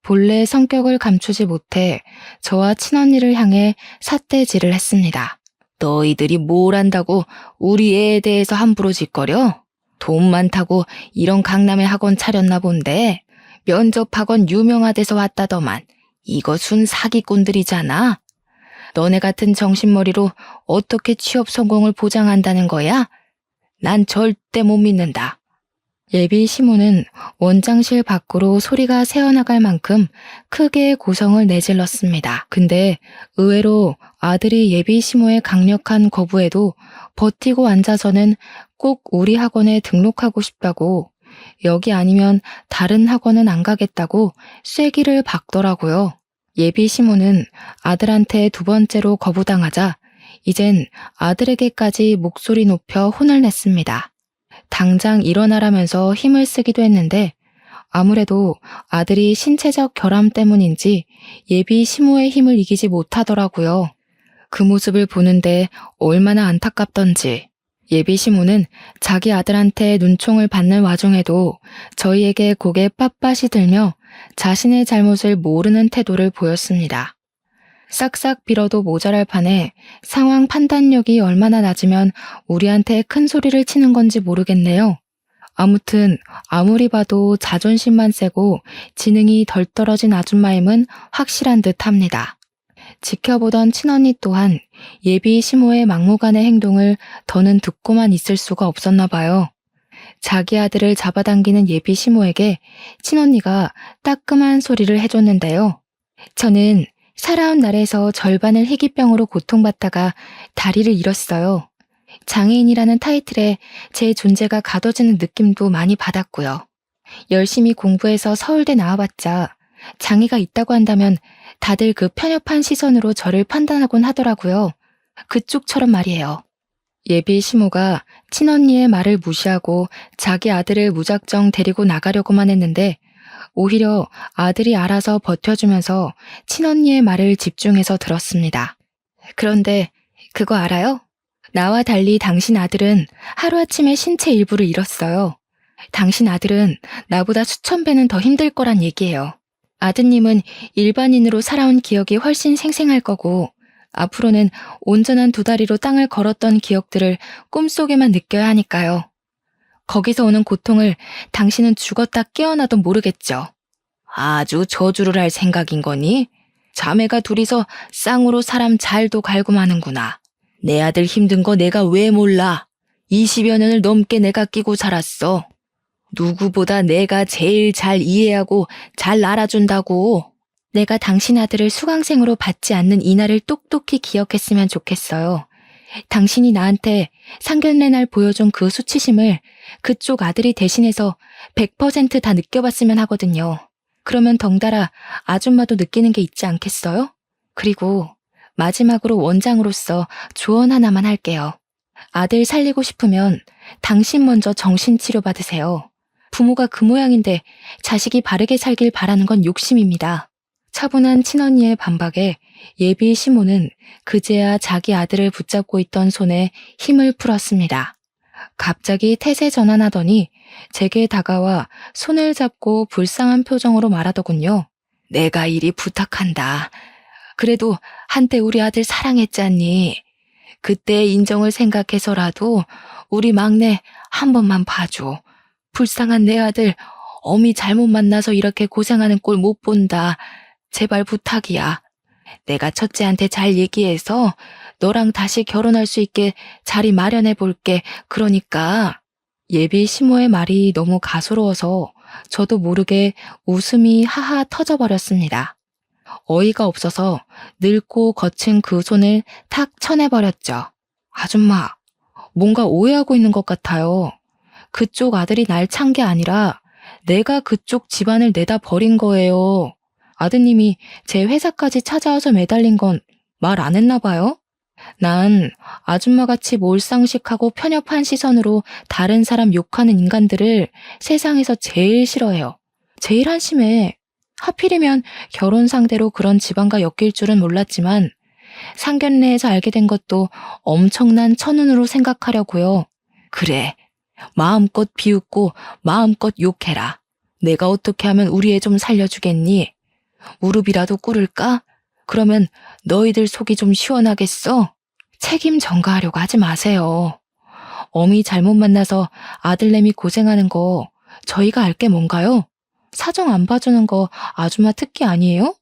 본래 성격을 감추지 못해 저와 친언니를 향해 삿대질을 했습니다. 너희들이 뭘 안다고 우리 애에 대해서 함부로 짓거려? 돈 많다고 이런 강남에 학원 차렸나 본데 면접학원 유명하대서 왔다더만 이거 순 사기꾼들이잖아. 너네 같은 정신머리로 어떻게 취업 성공을 보장한다는 거야? 난 절대 못 믿는다. 예비 시모는 원장실 밖으로 소리가 새어나갈 만큼 크게 고성을 내질렀습니다. 근데 의외로 아들이 예비 시모의 강력한 거부에도 버티고 앉아서는 꼭 우리 학원에 등록하고 싶다고, 여기 아니면 다른 학원은 안 가겠다고 쐐기를 박더라고요. 예비 시모는 아들한테 두 번째로 거부당하자 이젠 아들에게까지 목소리 높여 혼을 냈습니다. 당장 일어나라면서 힘을 쓰기도 했는데 아무래도 아들이 신체적 결함 때문인지 예비 시모의 힘을 이기지 못하더라고요. 그 모습을 보는데 얼마나 안타깝던지. 예비 시모는 자기 아들한테 눈총을 받는 와중에도 저희에게 고개 빳빳이 들며 자신의 잘못을 모르는 태도를 보였습니다. 싹싹 빌어도 모자랄 판에 상황 판단력이 얼마나 낮으면 우리한테 큰 소리를 치는 건지 모르겠네요. 아무튼 아무리 봐도 자존심만 세고 지능이 덜 떨어진 아줌마임은 확실한 듯 합니다. 지켜보던 친언니 또한 예비 시모의 막무가내 행동을 더는 듣고만 있을 수가 없었나 봐요. 자기 아들을 잡아당기는 예비 시모에게 친언니가 따끔한 소리를 해줬는데요. 저는 살아온 날에서 절반을 희귀병으로 고통받다가 다리를 잃었어요. 장애인이라는 타이틀에 제 존재가 가둬지는 느낌도 많이 받았고요. 열심히 공부해서 서울대 나와봤자 장애가 있다고 한다면 다들 그 편협한 시선으로 저를 판단하곤 하더라고요. 그쪽처럼 말이에요. 예비 시모가 친언니의 말을 무시하고 자기 아들을 무작정 데리고 나가려고만 했는데 오히려 아들이 알아서 버텨주면서 친언니의 말을 집중해서 들었습니다. 그런데 그거 알아요? 나와 달리 당신 아들은 하루아침에 신체 일부를 잃었어요. 당신 아들은 나보다 수천 배는 더 힘들 거란 얘기예요. 아드님은 일반인으로 살아온 기억이 훨씬 생생할 거고 앞으로는 온전한 두 다리로 땅을 걸었던 기억들을 꿈속에만 느껴야 하니까요. 거기서 오는 고통을 당신은 죽었다 깨어나도 모르겠죠. 아주 저주를 할 생각인 거니? 자매가 둘이서 쌍으로 사람 잘도 갈고 마는구나. 내 아들 힘든 거 내가 왜 몰라? 20여 년을 넘게 내가 끼고 살았어. 누구보다 내가 제일 잘 이해하고 잘 알아준다고. 내가 당신 아들을 수강생으로 받지 않는 이날을 똑똑히 기억했으면 좋겠어요. 당신이 나한테 상견례 날 보여준 그 수치심을 그쪽 아들이 대신해서 100%다 느껴봤으면 하거든요. 그러면 덩달아 아줌마도 느끼는 게 있지 않겠어요? 그리고 마지막으로 원장으로서 조언 하나만 할게요. 아들 살리고 싶으면 당신 먼저 정신치료 받으세요. 부모가 그 모양인데 자식이 바르게 살길 바라는 건 욕심입니다. 차분한 친언니의 반박에 예비 시모는 그제야 자기 아들을 붙잡고 있던 손에 힘을 풀었습니다. 갑자기 태세 전환하더니 제게 다가와 손을 잡고 불쌍한 표정으로 말하더군요. 내가 이리 부탁한다. 그래도 한때 우리 아들 사랑했잖니. 그때의 인정을 생각해서라도 우리 막내 한 번만 봐줘. 불쌍한 내 아들 어미 잘못 만나서 이렇게 고생하는 꼴 못 본다. 제발 부탁이야. 내가 첫째한테 잘 얘기해서 너랑 다시 결혼할 수 있게 자리 마련해 볼게. 그러니까. 예비 시모의 말이 너무 가소로워서 저도 모르게 웃음이 하하 터져버렸습니다. 어이가 없어서 늙고 거친 그 손을 탁 쳐내버렸죠. 아줌마, 뭔가 오해하고 있는 것 같아요. 그쪽 아들이 날 찬 게 아니라 내가 그쪽 집안을 내다 버린 거예요. 아드님이 제 회사까지 찾아와서 매달린 건 말 안 했나 봐요? 난 아줌마같이 몰상식하고 편협한 시선으로 다른 사람 욕하는 인간들을 세상에서 제일 싫어해요. 제일 한심해. 하필이면 결혼 상대로 그런 집안과 엮일 줄은 몰랐지만 상견례에서 알게 된 것도 엄청난 천운으로 생각하려고요. 그래, 마음껏 비웃고 마음껏 욕해라. 내가 어떻게 하면 우리 애 좀 살려주겠니? 무릎이라도 꿇을까? 그러면 너희들 속이 좀 시원하겠어? 책임 전가하려고 하지 마세요. 어미 잘못 만나서 아들내미 고생하는 거 저희가 알 게 뭔가요? 사정 안 봐주는 거 아줌마 특기 아니에요?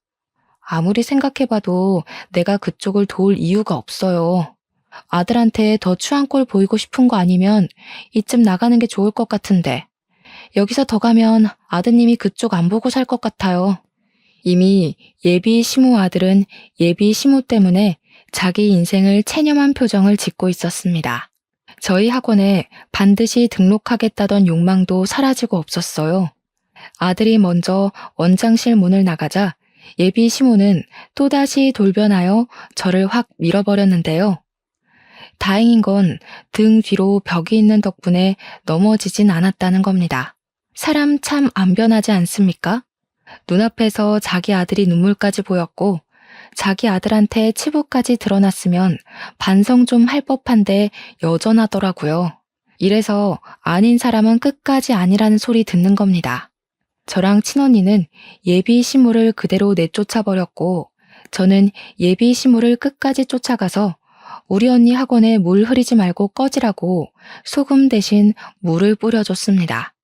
아무리 생각해봐도 내가 그쪽을 도울 이유가 없어요. 아들한테 더 추한 꼴 보이고 싶은 거 아니면 이쯤 나가는 게 좋을 것 같은데 여기서 더 가면 아드님이 그쪽 안 보고 살 것 같아요. 이미 예비 시모 아들은 예비 시모 때문에 자기 인생을 체념한 표정을 짓고 있었습니다. 저희 학원에 반드시 등록하겠다던 욕망도 사라지고 없었어요. 아들이 먼저 원장실 문을 나가자 예비 시모는 또다시 돌변하여 저를 확 밀어버렸는데요. 다행인 건 등 뒤로 벽이 있는 덕분에 넘어지진 않았다는 겁니다. 사람 참 안 변하지 않습니까? 눈앞에서 자기 아들이 눈물까지 보였고 자기 아들한테 치부까지 드러났으면 반성 좀 할 법한데 여전하더라고요. 이래서 아닌 사람은 끝까지 아니라는 소리 듣는 겁니다. 저랑 친언니는 예비 시모를 그대로 내쫓아버렸고 저는 예비 시모를 끝까지 쫓아가서 우리 언니 학원에 물 흐리지 말고 꺼지라고 소금 대신 물을 뿌려줬습니다.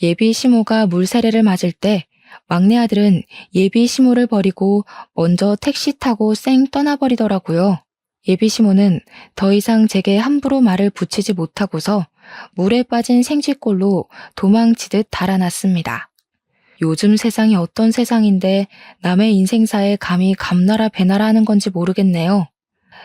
예비 시모가 물세례를 맞을 때 막내 아들은 예비 시모를 버리고 먼저 택시 타고 쌩 떠나버리더라고요. 예비 시모는 더 이상 제게 함부로 말을 붙이지 못하고서 물에 빠진 생쥐꼴로 도망치듯 달아났습니다. 요즘 세상이 어떤 세상인데 남의 인생사에 감히 감나라 배나라 하는 건지 모르겠네요.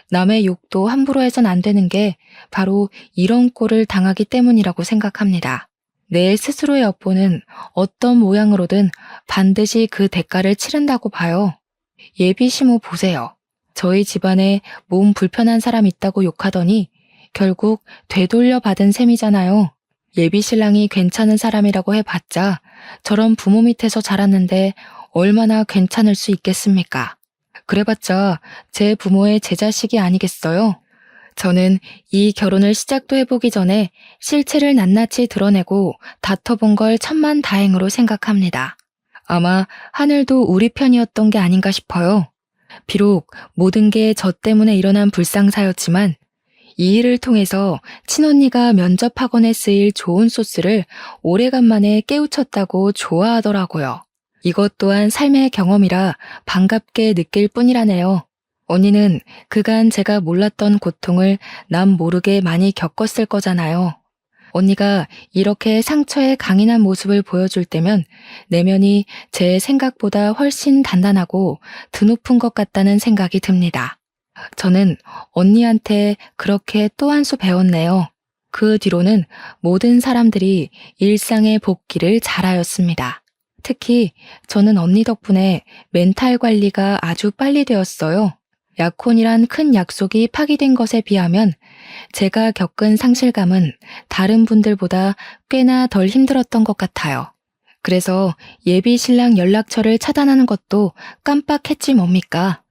남의 욕도 함부로 해선 안 되는 게 바로 이런 꼴을 당하기 때문이라고 생각합니다. 내 스스로의 업보는 어떤 모양으로든 반드시 그 대가를 치른다고 봐요. 예비 시모 보세요. 저희 집안에 몸 불편한 사람 있다고 욕하더니 결국 되돌려 받은 셈이잖아요. 예비 신랑이 괜찮은 사람이라고 해봤자 저런 부모 밑에서 자랐는데 얼마나 괜찮을 수 있겠습니까? 그래봤자 제 부모의 제 자식이 아니겠어요? 저는 이 결혼을 시작도 해보기 전에 실체를 낱낱이 드러내고 다퉈본 걸 천만다행으로 생각합니다. 아마 하늘도 우리 편이었던 게 아닌가 싶어요. 비록 모든 게 저 때문에 일어난 불상사였지만 이 일을 통해서 친언니가 면접학원에 쓰일 좋은 소스를 오래간만에 깨우쳤다고 좋아하더라고요. 이것 또한 삶의 경험이라 반갑게 느낄 뿐이라네요. 언니는 그간 제가 몰랐던 고통을 남 모르게 많이 겪었을 거잖아요. 언니가 이렇게 상처에 강인한 모습을 보여줄 때면 내면이 제 생각보다 훨씬 단단하고 드높은 것 같다는 생각이 듭니다. 저는 언니한테 그렇게 또 한 수 배웠네요. 그 뒤로는 모든 사람들이 일상의 복귀를 잘하였습니다. 특히 저는 언니 덕분에 멘탈 관리가 아주 빨리 되었어요. 약혼이란 큰 약속이 파기된 것에 비하면 제가 겪은 상실감은 다른 분들보다 꽤나 덜 힘들었던 것 같아요. 그래서 예비 신랑 연락처를 차단하는 것도 깜빡했지 뭡니까?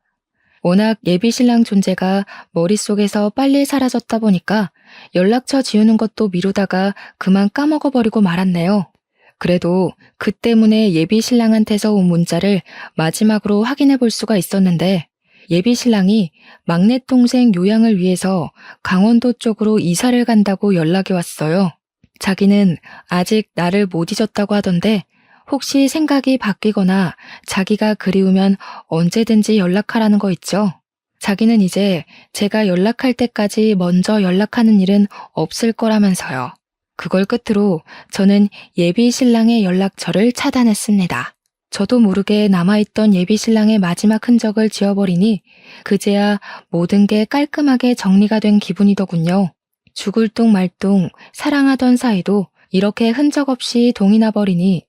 워낙 예비 신랑 존재가 머릿속에서 빨리 사라졌다 보니까 연락처 지우는 것도 미루다가 그만 까먹어버리고 말았네요. 그래도 그 때문에 예비 신랑한테서 온 문자를 마지막으로 확인해 볼 수가 있었는데 예비 신랑이 막내 동생 요양을 위해서 강원도 쪽으로 이사를 간다고 연락이 왔어요. 자기는 아직 나를 못 잊었다고 하던데 혹시 생각이 바뀌거나 자기가 그리우면 언제든지 연락하라는 거 있죠. 자기는 이제 제가 연락할 때까지 먼저 연락하는 일은 없을 거라면서요. 그걸 끝으로 저는 예비 신랑의 연락처를 차단했습니다. 저도 모르게 남아있던 예비 신랑의 마지막 흔적을 지워버리니 그제야 모든 게 깔끔하게 정리가 된 기분이더군요. 죽을 둥 말 둥 사랑하던 사이도 이렇게 흔적 없이 동이 나버리니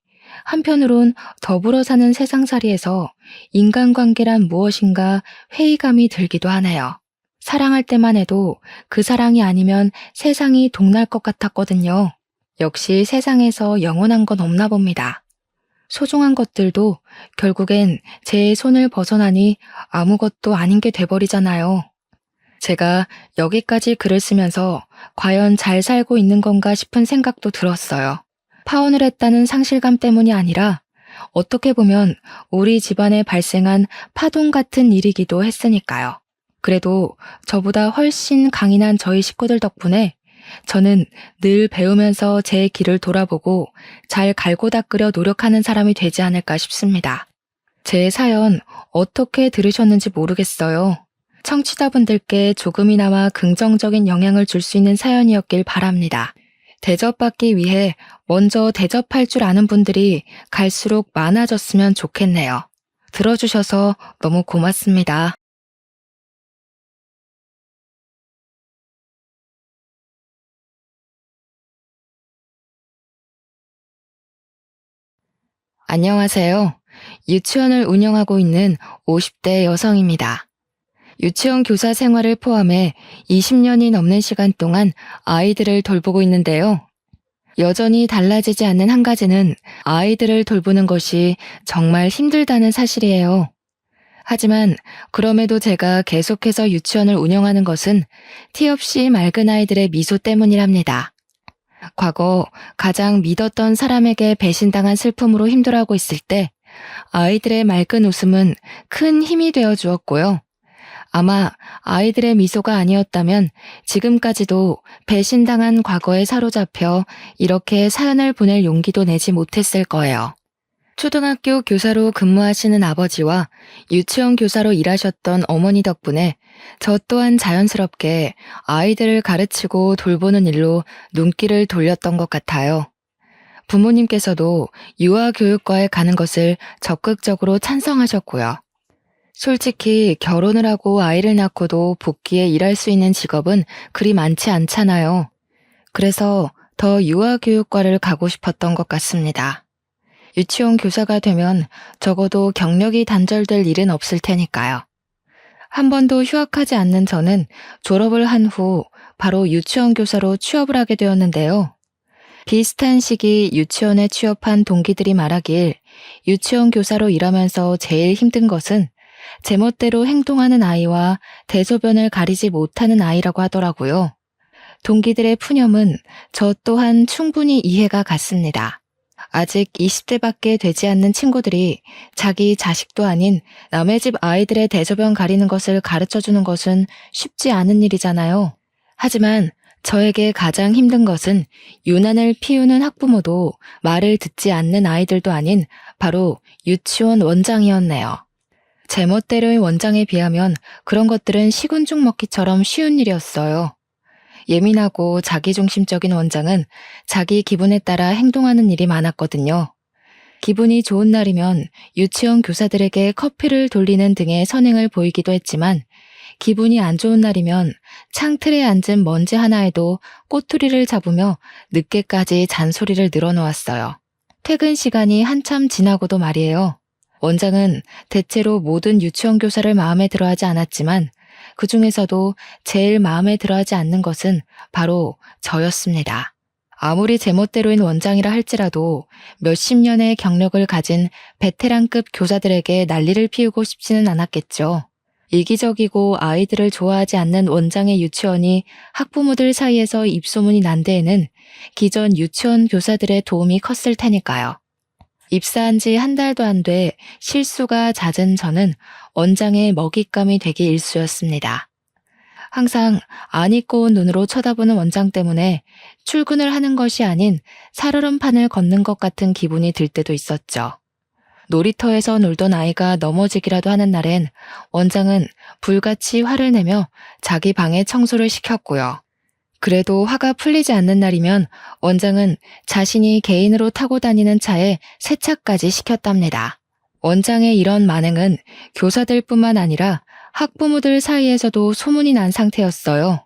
한편으론 더불어 사는 세상살이에서 인간관계란 무엇인가 회의감이 들기도 하네요. 사랑할 때만 해도 그 사랑이 아니면 세상이 동날 것 같았거든요. 역시 세상에서 영원한 건 없나 봅니다. 소중한 것들도 결국엔 제 손을 벗어나니 아무것도 아닌 게 돼버리잖아요. 제가 여기까지 글을 쓰면서 과연 잘 살고 있는 건가 싶은 생각도 들었어요. 파혼을 했다는 상실감 때문이 아니라 어떻게 보면 우리 집안에 발생한 파동 같은 일이기도 했으니까요. 그래도 저보다 훨씬 강인한 저희 식구들 덕분에 저는 늘 배우면서 제 길을 돌아보고 잘 갈고 닦으려 노력하는 사람이 되지 않을까 싶습니다. 제 사연 어떻게 들으셨는지 모르겠어요. 청취자분들께 조금이나마 긍정적인 영향을 줄 수 있는 사연이었길 바랍니다. 대접받기 위해 먼저 대접할 줄 아는 분들이 갈수록 많아졌으면 좋겠네요. 들어주셔서 너무 고맙습니다. 안녕하세요. 유치원을 운영하고 있는 50대 여성입니다. 유치원 교사 생활을 포함해 20년이 넘는 시간 동안 아이들을 돌보고 있는데요. 여전히 달라지지 않는 한 가지는 아이들을 돌보는 것이 정말 힘들다는 사실이에요. 하지만 그럼에도 제가 계속해서 유치원을 운영하는 것은 티 없이 맑은 아이들의 미소 때문이랍니다. 과거 가장 믿었던 사람에게 배신당한 슬픔으로 힘들어하고 있을 때 아이들의 맑은 웃음은 큰 힘이 되어 주었고요. 아마 아이들의 미소가 아니었다면 지금까지도 배신당한 과거에 사로잡혀 이렇게 사연을 보낼 용기도 내지 못했을 거예요. 초등학교 교사로 근무하시는 아버지와 유치원 교사로 일하셨던 어머니 덕분에 저 또한 자연스럽게 아이들을 가르치고 돌보는 일로 눈길을 돌렸던 것 같아요. 부모님께서도 유아교육과에 가는 것을 적극적으로 찬성하셨고요. 솔직히 결혼을 하고 아이를 낳고도 복귀해 일할 수 있는 직업은 그리 많지 않잖아요. 그래서 더 유아교육과를 가고 싶었던 것 같습니다. 유치원 교사가 되면 적어도 경력이 단절될 일은 없을 테니까요. 한 번도 휴학하지 않는 저는 졸업을 한 후 바로 유치원 교사로 취업을 하게 되었는데요. 비슷한 시기 유치원에 취업한 동기들이 말하길 유치원 교사로 일하면서 제일 힘든 것은 제멋대로 행동하는 아이와 대소변을 가리지 못하는 아이라고 하더라고요. 동기들의 푸념은 저 또한 충분히 이해가 갔습니다. 아직 20대밖에 되지 않는 친구들이 자기 자식도 아닌 남의 집 아이들의 대소변 가리는 것을 가르쳐주는 것은 쉽지 않은 일이잖아요. 하지만 저에게 가장 힘든 것은 유난을 피우는 학부모도 말을 듣지 않는 아이들도 아닌 바로 유치원 원장이었네요. 제멋대로의 원장에 비하면 그런 것들은 식은죽 먹기처럼 쉬운 일이었어요. 예민하고 자기중심적인 원장은 자기 기분에 따라 행동하는 일이 많았거든요. 기분이 좋은 날이면 유치원 교사들에게 커피를 돌리는 등의 선행을 보이기도 했지만 기분이 안 좋은 날이면 창틀에 앉은 먼지 하나에도 꼬투리를 잡으며 늦게까지 잔소리를 늘어놓았어요. 퇴근 시간이 한참 지나고도 말이에요. 원장은 대체로 모든 유치원 교사를 마음에 들어하지 않았지만 그 중에서도 제일 마음에 들어하지 않는 것은 바로 저였습니다. 아무리 제멋대로인 원장이라 할지라도 몇십 년의 경력을 가진 베테랑급 교사들에게 난리를 피우고 싶지는 않았겠죠. 이기적이고 아이들을 좋아하지 않는 원장의 유치원이 학부모들 사이에서 입소문이 난 데에는 기존 유치원 교사들의 도움이 컸을 테니까요. 입사한 지 한 달도 안 돼 실수가 잦은 저는 원장의 먹잇감이 되기 일쑤였습니다. 항상 안 잊고 온 눈으로 쳐다보는 원장 때문에 출근을 하는 것이 아닌 살얼음판을 걷는 것 같은 기분이 들 때도 있었죠. 놀이터에서 놀던 아이가 넘어지기라도 하는 날엔 원장은 불같이 화를 내며 자기 방에 청소를 시켰고요. 그래도 화가 풀리지 않는 날이면 원장은 자신이 개인으로 타고 다니는 차에 세차까지 시켰답니다. 원장의 이런 만행은 교사들뿐만 아니라 학부모들 사이에서도 소문이 난 상태였어요.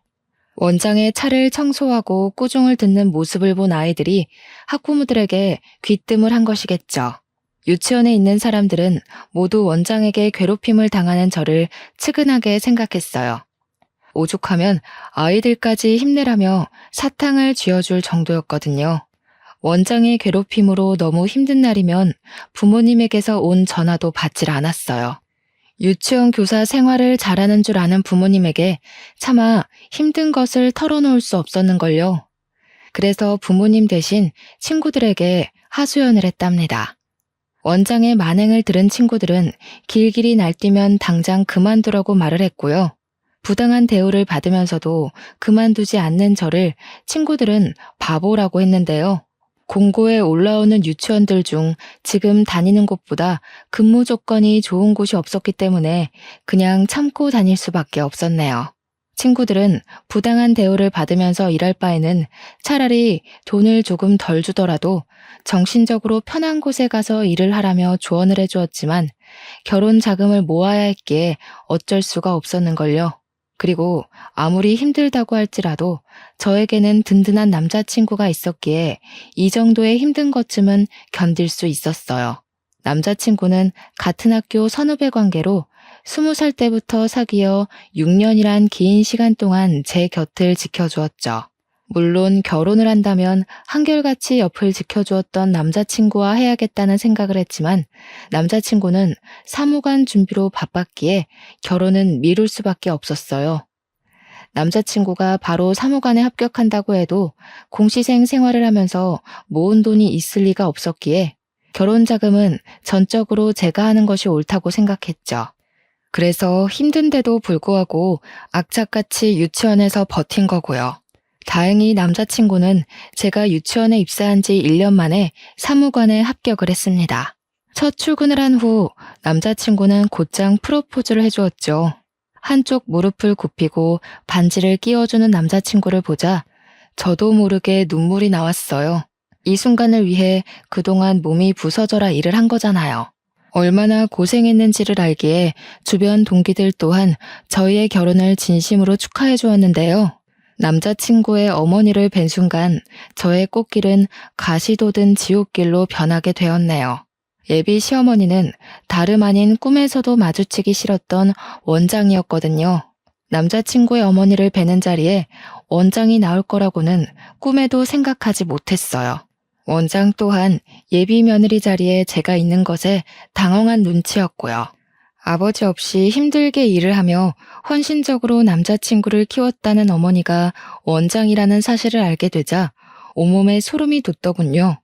원장의 차를 청소하고 꾸중을 듣는 모습을 본 아이들이 학부모들에게 귀뜸을 한 것이겠죠. 유치원에 있는 사람들은 모두 원장에게 괴롭힘을 당하는 저를 측은하게 생각했어요. 오죽하면 아이들까지 힘내라며 사탕을 쥐어줄 정도였거든요. 원장의 괴롭힘으로 너무 힘든 날이면 부모님에게서 온 전화도 받질 않았어요. 유치원 교사 생활을 잘하는 줄 아는 부모님에게 차마 힘든 것을 털어놓을 수 없었는걸요. 그래서 부모님 대신 친구들에게 하소연을 했답니다. 원장의 만행을 들은 친구들은 길길이 날뛰면 당장 그만두라고 말을 했고요. 부당한 대우를 받으면서도 그만두지 않는 저를 친구들은 바보라고 했는데요. 공고에 올라오는 유치원들 중 지금 다니는 곳보다 근무 조건이 좋은 곳이 없었기 때문에 그냥 참고 다닐 수밖에 없었네요. 친구들은 부당한 대우를 받으면서 일할 바에는 차라리 돈을 조금 덜 주더라도 정신적으로 편한 곳에 가서 일을 하라며 조언을 해주었지만 결혼 자금을 모아야 했기에 어쩔 수가 없었는걸요. 그리고 아무리 힘들다고 할지라도 저에게는 든든한 남자친구가 있었기에 이 정도의 힘든 것쯤은 견딜 수 있었어요. 남자친구는 같은 학교 선후배 관계로 20살 때부터 사귀어 6년이란 긴 시간 동안 제 곁을 지켜주었죠. 물론 결혼을 한다면 한결같이 옆을 지켜주었던 남자친구와 해야겠다는 생각을 했지만 남자친구는 사무관 준비로 바빴기에 결혼은 미룰 수밖에 없었어요. 남자친구가 바로 사무관에 합격한다고 해도 공시생 생활을 하면서 모은 돈이 있을 리가 없었기에 결혼 자금은 전적으로 제가 하는 것이 옳다고 생각했죠. 그래서 힘든데도 불구하고 악착같이 유치원에서 버틴 거고요. 다행히 남자친구는 제가 유치원에 입사한 지 1년 만에 사무관에 합격을 했습니다. 첫 출근을 한 후 남자친구는 곧장 프로포즈를 해주었죠. 한쪽 무릎을 굽히고 반지를 끼워주는 남자친구를 보자 저도 모르게 눈물이 나왔어요. 이 순간을 위해 그동안 몸이 부서져라 일을 한 거잖아요. 얼마나 고생했는지를 알기에 주변 동기들 또한 저희의 결혼을 진심으로 축하해 주었는데요. 남자친구의 어머니를 뵌 순간 저의 꽃길은 가시돋은 지옥길로 변하게 되었네요. 예비 시어머니는 다름 아닌 꿈에서도 마주치기 싫었던 원장이었거든요. 남자친구의 어머니를 뵈는 자리에 원장이 나올 거라고는 꿈에도 생각하지 못했어요. 원장 또한 예비 며느리 자리에 제가 있는 것에 당황한 눈치였고요. 아버지 없이 힘들게 일을 하며 헌신적으로 남자친구를 키웠다는 어머니가 원장이라는 사실을 알게 되자 온몸에 소름이 돋더군요.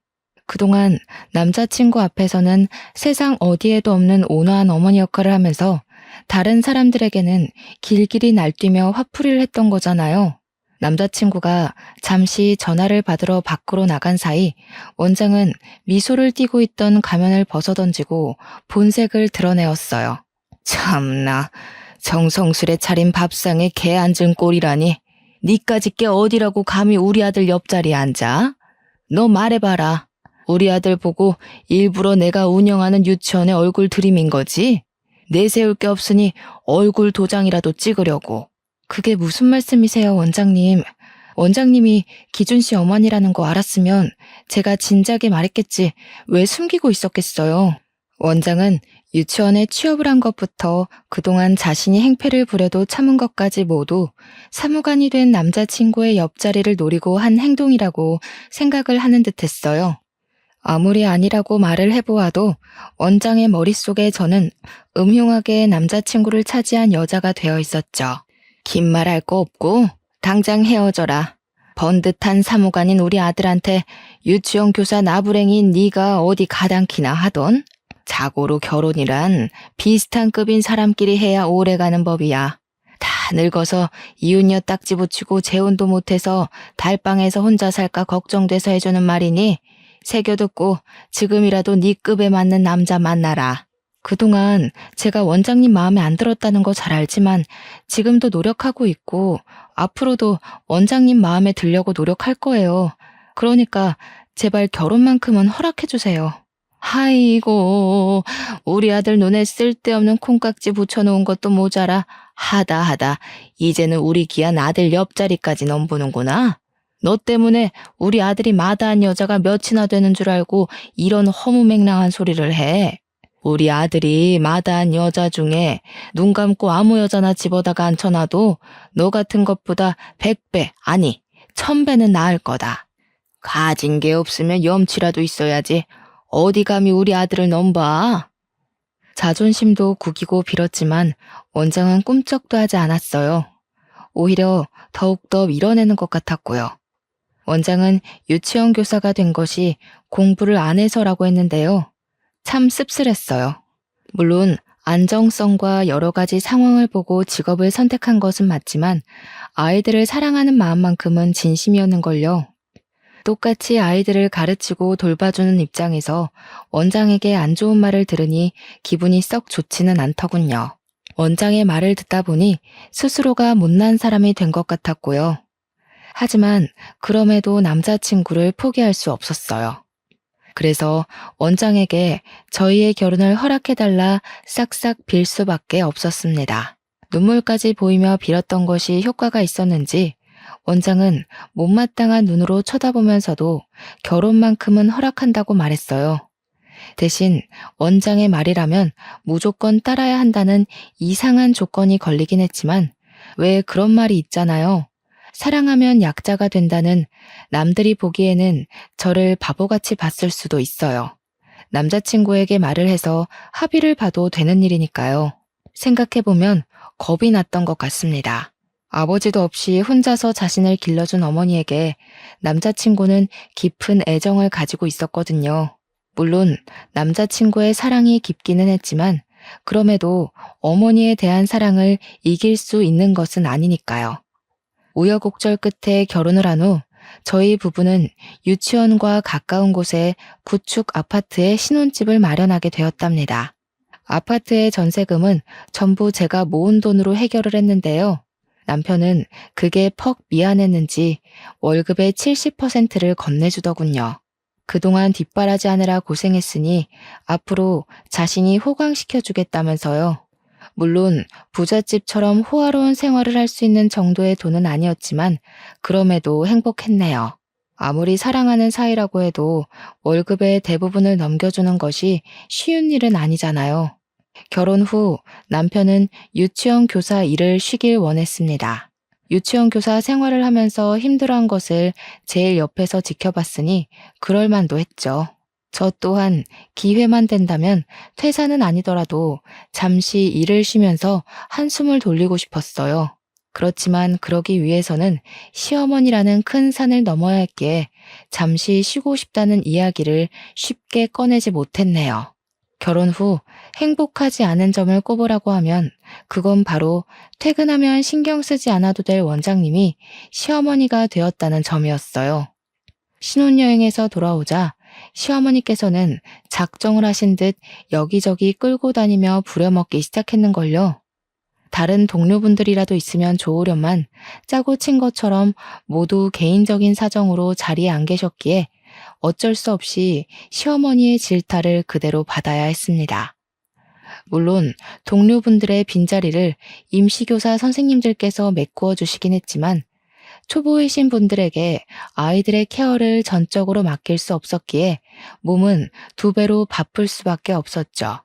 그동안 남자친구 앞에서는 세상 어디에도 없는 온화한 어머니 역할을 하면서 다른 사람들에게는 길길이 날뛰며 화풀이를 했던 거잖아요. 남자친구가 잠시 전화를 받으러 밖으로 나간 사이 원장은 미소를 띠고 있던 가면을 벗어던지고 본색을 드러내었어요. 참나, 정성스레 차린 밥상에 개 앉은 꼴이라니. 니까짓 게 어디라고 감히 우리 아들 옆자리에 앉아? 너 말해봐라. 우리 아들 보고 일부러 내가 운영하는 유치원에 얼굴 들이민 거지? 내세울 게 없으니 얼굴 도장이라도 찍으려고. 그게 무슨 말씀이세요, 원장님? 원장님이 기준 씨 어머니라는 거 알았으면 제가 진작에 말했겠지 왜 숨기고 있었겠어요. 원장은 유치원에 취업을 한 것부터 그동안 자신이 행패를 부려도 참은 것까지 모두 사무관이 된 남자친구의 옆자리를 노리고 한 행동이라고 생각을 하는 듯했어요. 아무리 아니라고 말을 해보아도 원장의 머릿속에 저는 음흉하게 남자친구를 차지한 여자가 되어 있었죠. 긴 말 할 거 없고 당장 헤어져라. 번듯한 사무관인 우리 아들한테 유치원 교사 나부랭인 네가 어디 가당키나 하던? 자고로 결혼이란 비슷한 급인 사람끼리 해야 오래가는 법이야. 다 늙어서 이웃녀 딱지 붙이고 재혼도 못해서 달방에서 혼자 살까 걱정돼서 해주는 말이니 새겨듣고 지금이라도 네 급에 맞는 남자 만나라. 그동안 제가 원장님 마음에 안 들었다는 거 잘 알지만 지금도 노력하고 있고 앞으로도 원장님 마음에 들려고 노력할 거예요. 그러니까 제발 결혼만큼은 허락해주세요. 아이고, 우리 아들 눈에 쓸데없는 콩깍지 붙여놓은 것도 모자라 하다 이제는 우리 귀한 아들 옆자리까지 넘보는구나. 너 때문에 우리 아들이 마다한 여자가 몇이나 되는 줄 알고 이런 허무맹랑한 소리를 해. 우리 아들이 마다한 여자 중에 눈 감고 아무 여자나 집어다가 앉혀놔도 너 같은 것보다 100배, 아니 1000배는 나을 거다. 가진 게 없으면 염치라도 있어야지. 어디 감히 우리 아들을 넘봐. 자존심도 구기고 빌었지만 원장은 꿈쩍도 하지 않았어요. 오히려 더욱더 밀어내는 것 같았고요. 원장은 유치원 교사가 된 것이 공부를 안 해서라고 했는데요. 참 씁쓸했어요. 물론 안정성과 여러 가지 상황을 보고 직업을 선택한 것은 맞지만 아이들을 사랑하는 마음만큼은 진심이었는걸요. 똑같이 아이들을 가르치고 돌봐주는 입장에서 원장에게 안 좋은 말을 들으니 기분이 썩 좋지는 않더군요. 원장의 말을 듣다 보니 스스로가 못난 사람이 된 것 같았고요. 하지만 그럼에도 남자친구를 포기할 수 없었어요. 그래서 원장에게 저희의 결혼을 허락해달라 싹싹 빌 수밖에 없었습니다. 눈물까지 보이며 빌었던 것이 효과가 있었는지 원장은 못마땅한 눈으로 쳐다보면서도 결혼만큼은 허락한다고 말했어요. 대신 원장의 말이라면 무조건 따라야 한다는 이상한 조건이 걸리긴 했지만 왜 그런 말이 있잖아요. 사랑하면 약자가 된다는. 남들이 보기에는 저를 바보같이 봤을 수도 있어요. 남자친구에게 말을 해서 합의를 봐도 되는 일이니까요. 생각해보면 겁이 났던 것 같습니다. 아버지도 없이 혼자서 자신을 길러준 어머니에게 남자친구는 깊은 애정을 가지고 있었거든요. 물론 남자친구의 사랑이 깊기는 했지만 그럼에도 어머니에 대한 사랑을 이길 수 있는 것은 아니니까요. 우여곡절 끝에 결혼을 한 후 저희 부부는 유치원과 가까운 곳에 구축 아파트에 신혼집을 마련하게 되었답니다. 아파트의 전세금은 전부 제가 모은 돈으로 해결을 했는데요. 남편은 그게 퍽 미안했는지 월급의 70%를 건네주더군요. 그동안 뒷바라지하느라 고생했으니 앞으로 자신이 호강시켜주겠다면서요. 물론 부잣집처럼 호화로운 생활을 할 수 있는 정도의 돈은 아니었지만 그럼에도 행복했네요. 아무리 사랑하는 사이라고 해도 월급의 대부분을 넘겨주는 것이 쉬운 일은 아니잖아요. 결혼 후 남편은 유치원 교사 일을 쉬길 원했습니다. 유치원 교사 생활을 하면서 힘들어한 것을 제일 옆에서 지켜봤으니 그럴 만도 했죠. 저 또한 기회만 된다면 퇴사는 아니더라도 잠시 일을 쉬면서 한숨을 돌리고 싶었어요. 그렇지만 그러기 위해서는 시어머니라는 큰 산을 넘어야 했기에 잠시 쉬고 싶다는 이야기를 쉽게 꺼내지 못했네요. 결혼 후 행복하지 않은 점을 꼽으라고 하면 그건 바로 퇴근하면 신경 쓰지 않아도 될 원장님이 시어머니가 되었다는 점이었어요. 신혼여행에서 돌아오자 시어머니께서는 작정을 하신 듯 여기저기 끌고 다니며 부려먹기 시작했는걸요. 다른 동료분들이라도 있으면 좋으련만 짜고 친 것처럼 모두 개인적인 사정으로 자리에 안 계셨기에 어쩔 수 없이 시어머니의 질타를 그대로 받아야 했습니다. 물론 동료분들의 빈자리를 임시교사 선생님들께서 메꾸어 주시긴 했지만 초보이신 분들에게 아이들의 케어를 전적으로 맡길 수 없었기에 몸은 2배로 바쁠 수밖에 없었죠.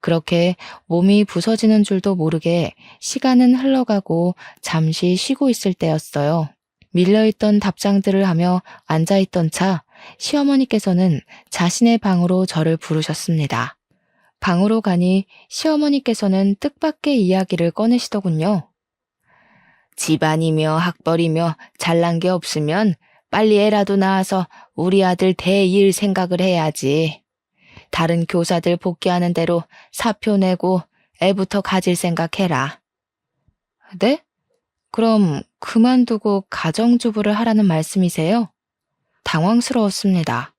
그렇게 몸이 부서지는 줄도 모르게 시간은 흘러가고 잠시 쉬고 있을 때였어요. 밀려있던 답장들을 하며 앉아있던 차 시어머니께서는 자신의 방으로 저를 부르셨습니다. 방으로 가니 시어머니께서는 뜻밖의 이야기를 꺼내시더군요. 집안이며 학벌이며 잘난 게 없으면 빨리 애라도 낳아서 우리 아들 대일 생각을 해야지. 다른 교사들 복귀하는 대로 사표 내고 애부터 가질 생각해라. 네? 그럼 그만두고 가정주부를 하라는 말씀이세요? 당황스러웠습니다.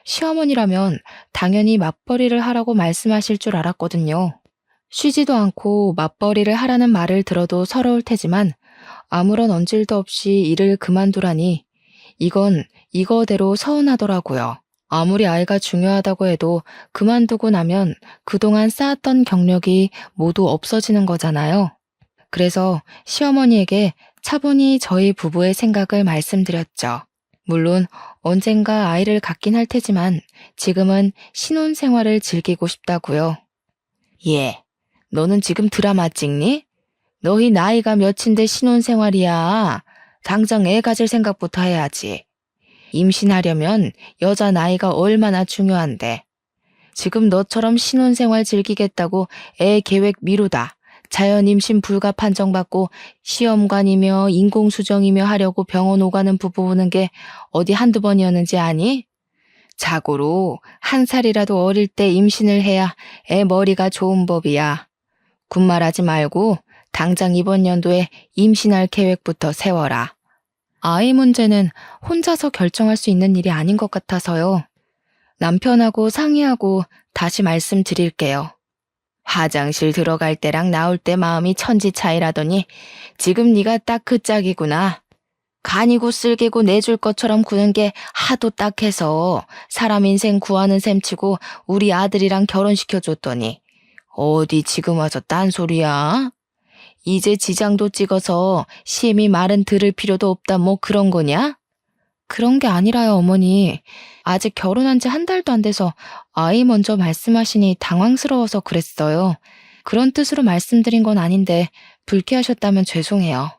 시어머니라면 당연히 맞벌이를 하라고 말씀하실 줄 알았거든요. 쉬지도 않고 맞벌이를 하라는 말을 들어도 서러울 테지만 아무런 언질도 없이 일을 그만두라니 이건 이거대로 서운하더라고요. 아무리 아이가 중요하다고 해도 그만두고 나면 그동안 쌓았던 경력이 모두 없어지는 거잖아요. 그래서 시어머니에게 차분히 저희 부부의 생각을 말씀드렸죠. 물론 언젠가 아이를 갖긴 할 테지만 지금은 신혼생활을 즐기고 싶다고요. 예, 너는 지금 드라마 찍니? 너희 나이가 몇인데 신혼생활이야. 당장 애 가질 생각부터 해야지. 임신하려면 여자 나이가 얼마나 중요한데. 지금 너처럼 신혼생활 즐기겠다고 애 계획 미루다. 자연 임신 불가 판정받고 시험관이며 인공수정이며 하려고 병원 오가는 부부 보는 게 어디 한두 번이었는지 아니? 자고로 1살이라도 어릴 때 임신을 해야 애 머리가 좋은 법이야. 군말하지 말고 당장 이번 연도에 임신할 계획부터 세워라. 아이 문제는 혼자서 결정할 수 있는 일이 아닌 것 같아서요. 남편하고 상의하고 다시 말씀드릴게요. 화장실 들어갈 때랑 나올 때 마음이 천지 차이라더니 지금 네가 딱 그 짝이구나. 간이고 쓸개고 내줄 것처럼 구는 게 하도 딱해서 사람 인생 구하는 셈치고 우리 아들이랑 결혼시켜줬더니 어디 지금 와서 딴소리야? 이제 지장도 찍어서 심히 말은 들을 필요도 없다 뭐 그런 거냐? 그런 게 아니라요, 어머니. 아직 결혼한 지 1달도 안 돼서 아이 먼저 말씀하시니 당황스러워서 그랬어요. 그런 뜻으로 말씀드린 건 아닌데 불쾌하셨다면 죄송해요.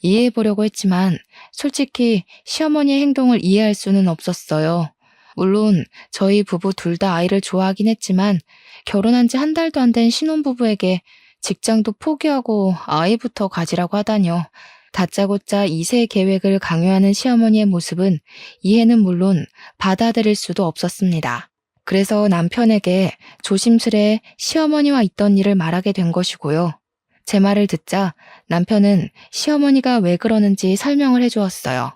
이해해보려고 했지만 솔직히 시어머니의 행동을 이해할 수는 없었어요. 물론 저희 부부 둘 다 아이를 좋아하긴 했지만 결혼한 지 1달도 안 된 신혼부부에게 직장도 포기하고 아이부터 가지라고 하다뇨. 다짜고짜 2세 계획을 강요하는 시어머니의 모습은 이해는 물론 받아들일 수도 없었습니다. 그래서 남편에게 조심스레 시어머니와 있던 일을 말하게 된 것이고요. 제 말을 듣자 남편은 시어머니가 왜 그러는지 설명을 해주었어요.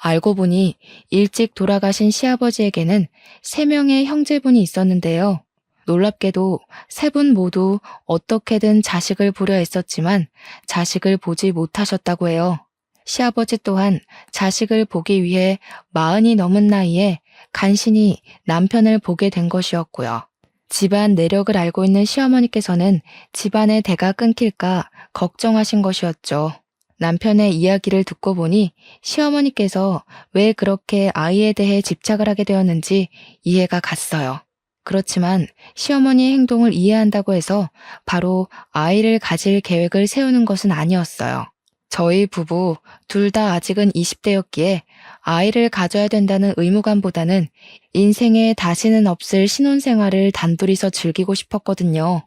알고 보니 일찍 돌아가신 시아버지에게는 3명의 형제분이 있었는데요. 놀랍게도 3분 모두 어떻게든 자식을 보려 했었지만 자식을 보지 못하셨다고 해요. 시아버지 또한 자식을 보기 위해 40이 넘은 나이에 간신히 남편을 보게 된 것이었고요. 집안 내력을 알고 있는 시어머니께서는 집안의 대가 끊길까 걱정하신 것이었죠. 남편의 이야기를 듣고 보니 시어머니께서 왜 그렇게 아이에 대해 집착을 하게 되었는지 이해가 갔어요. 그렇지만 시어머니의 행동을 이해한다고 해서 바로 아이를 가질 계획을 세우는 것은 아니었어요. 저희 부부 둘 다 아직은 20대였기에 아이를 가져야 된다는 의무감보다는 인생에 다시는 없을 신혼생활을 단둘이서 즐기고 싶었거든요.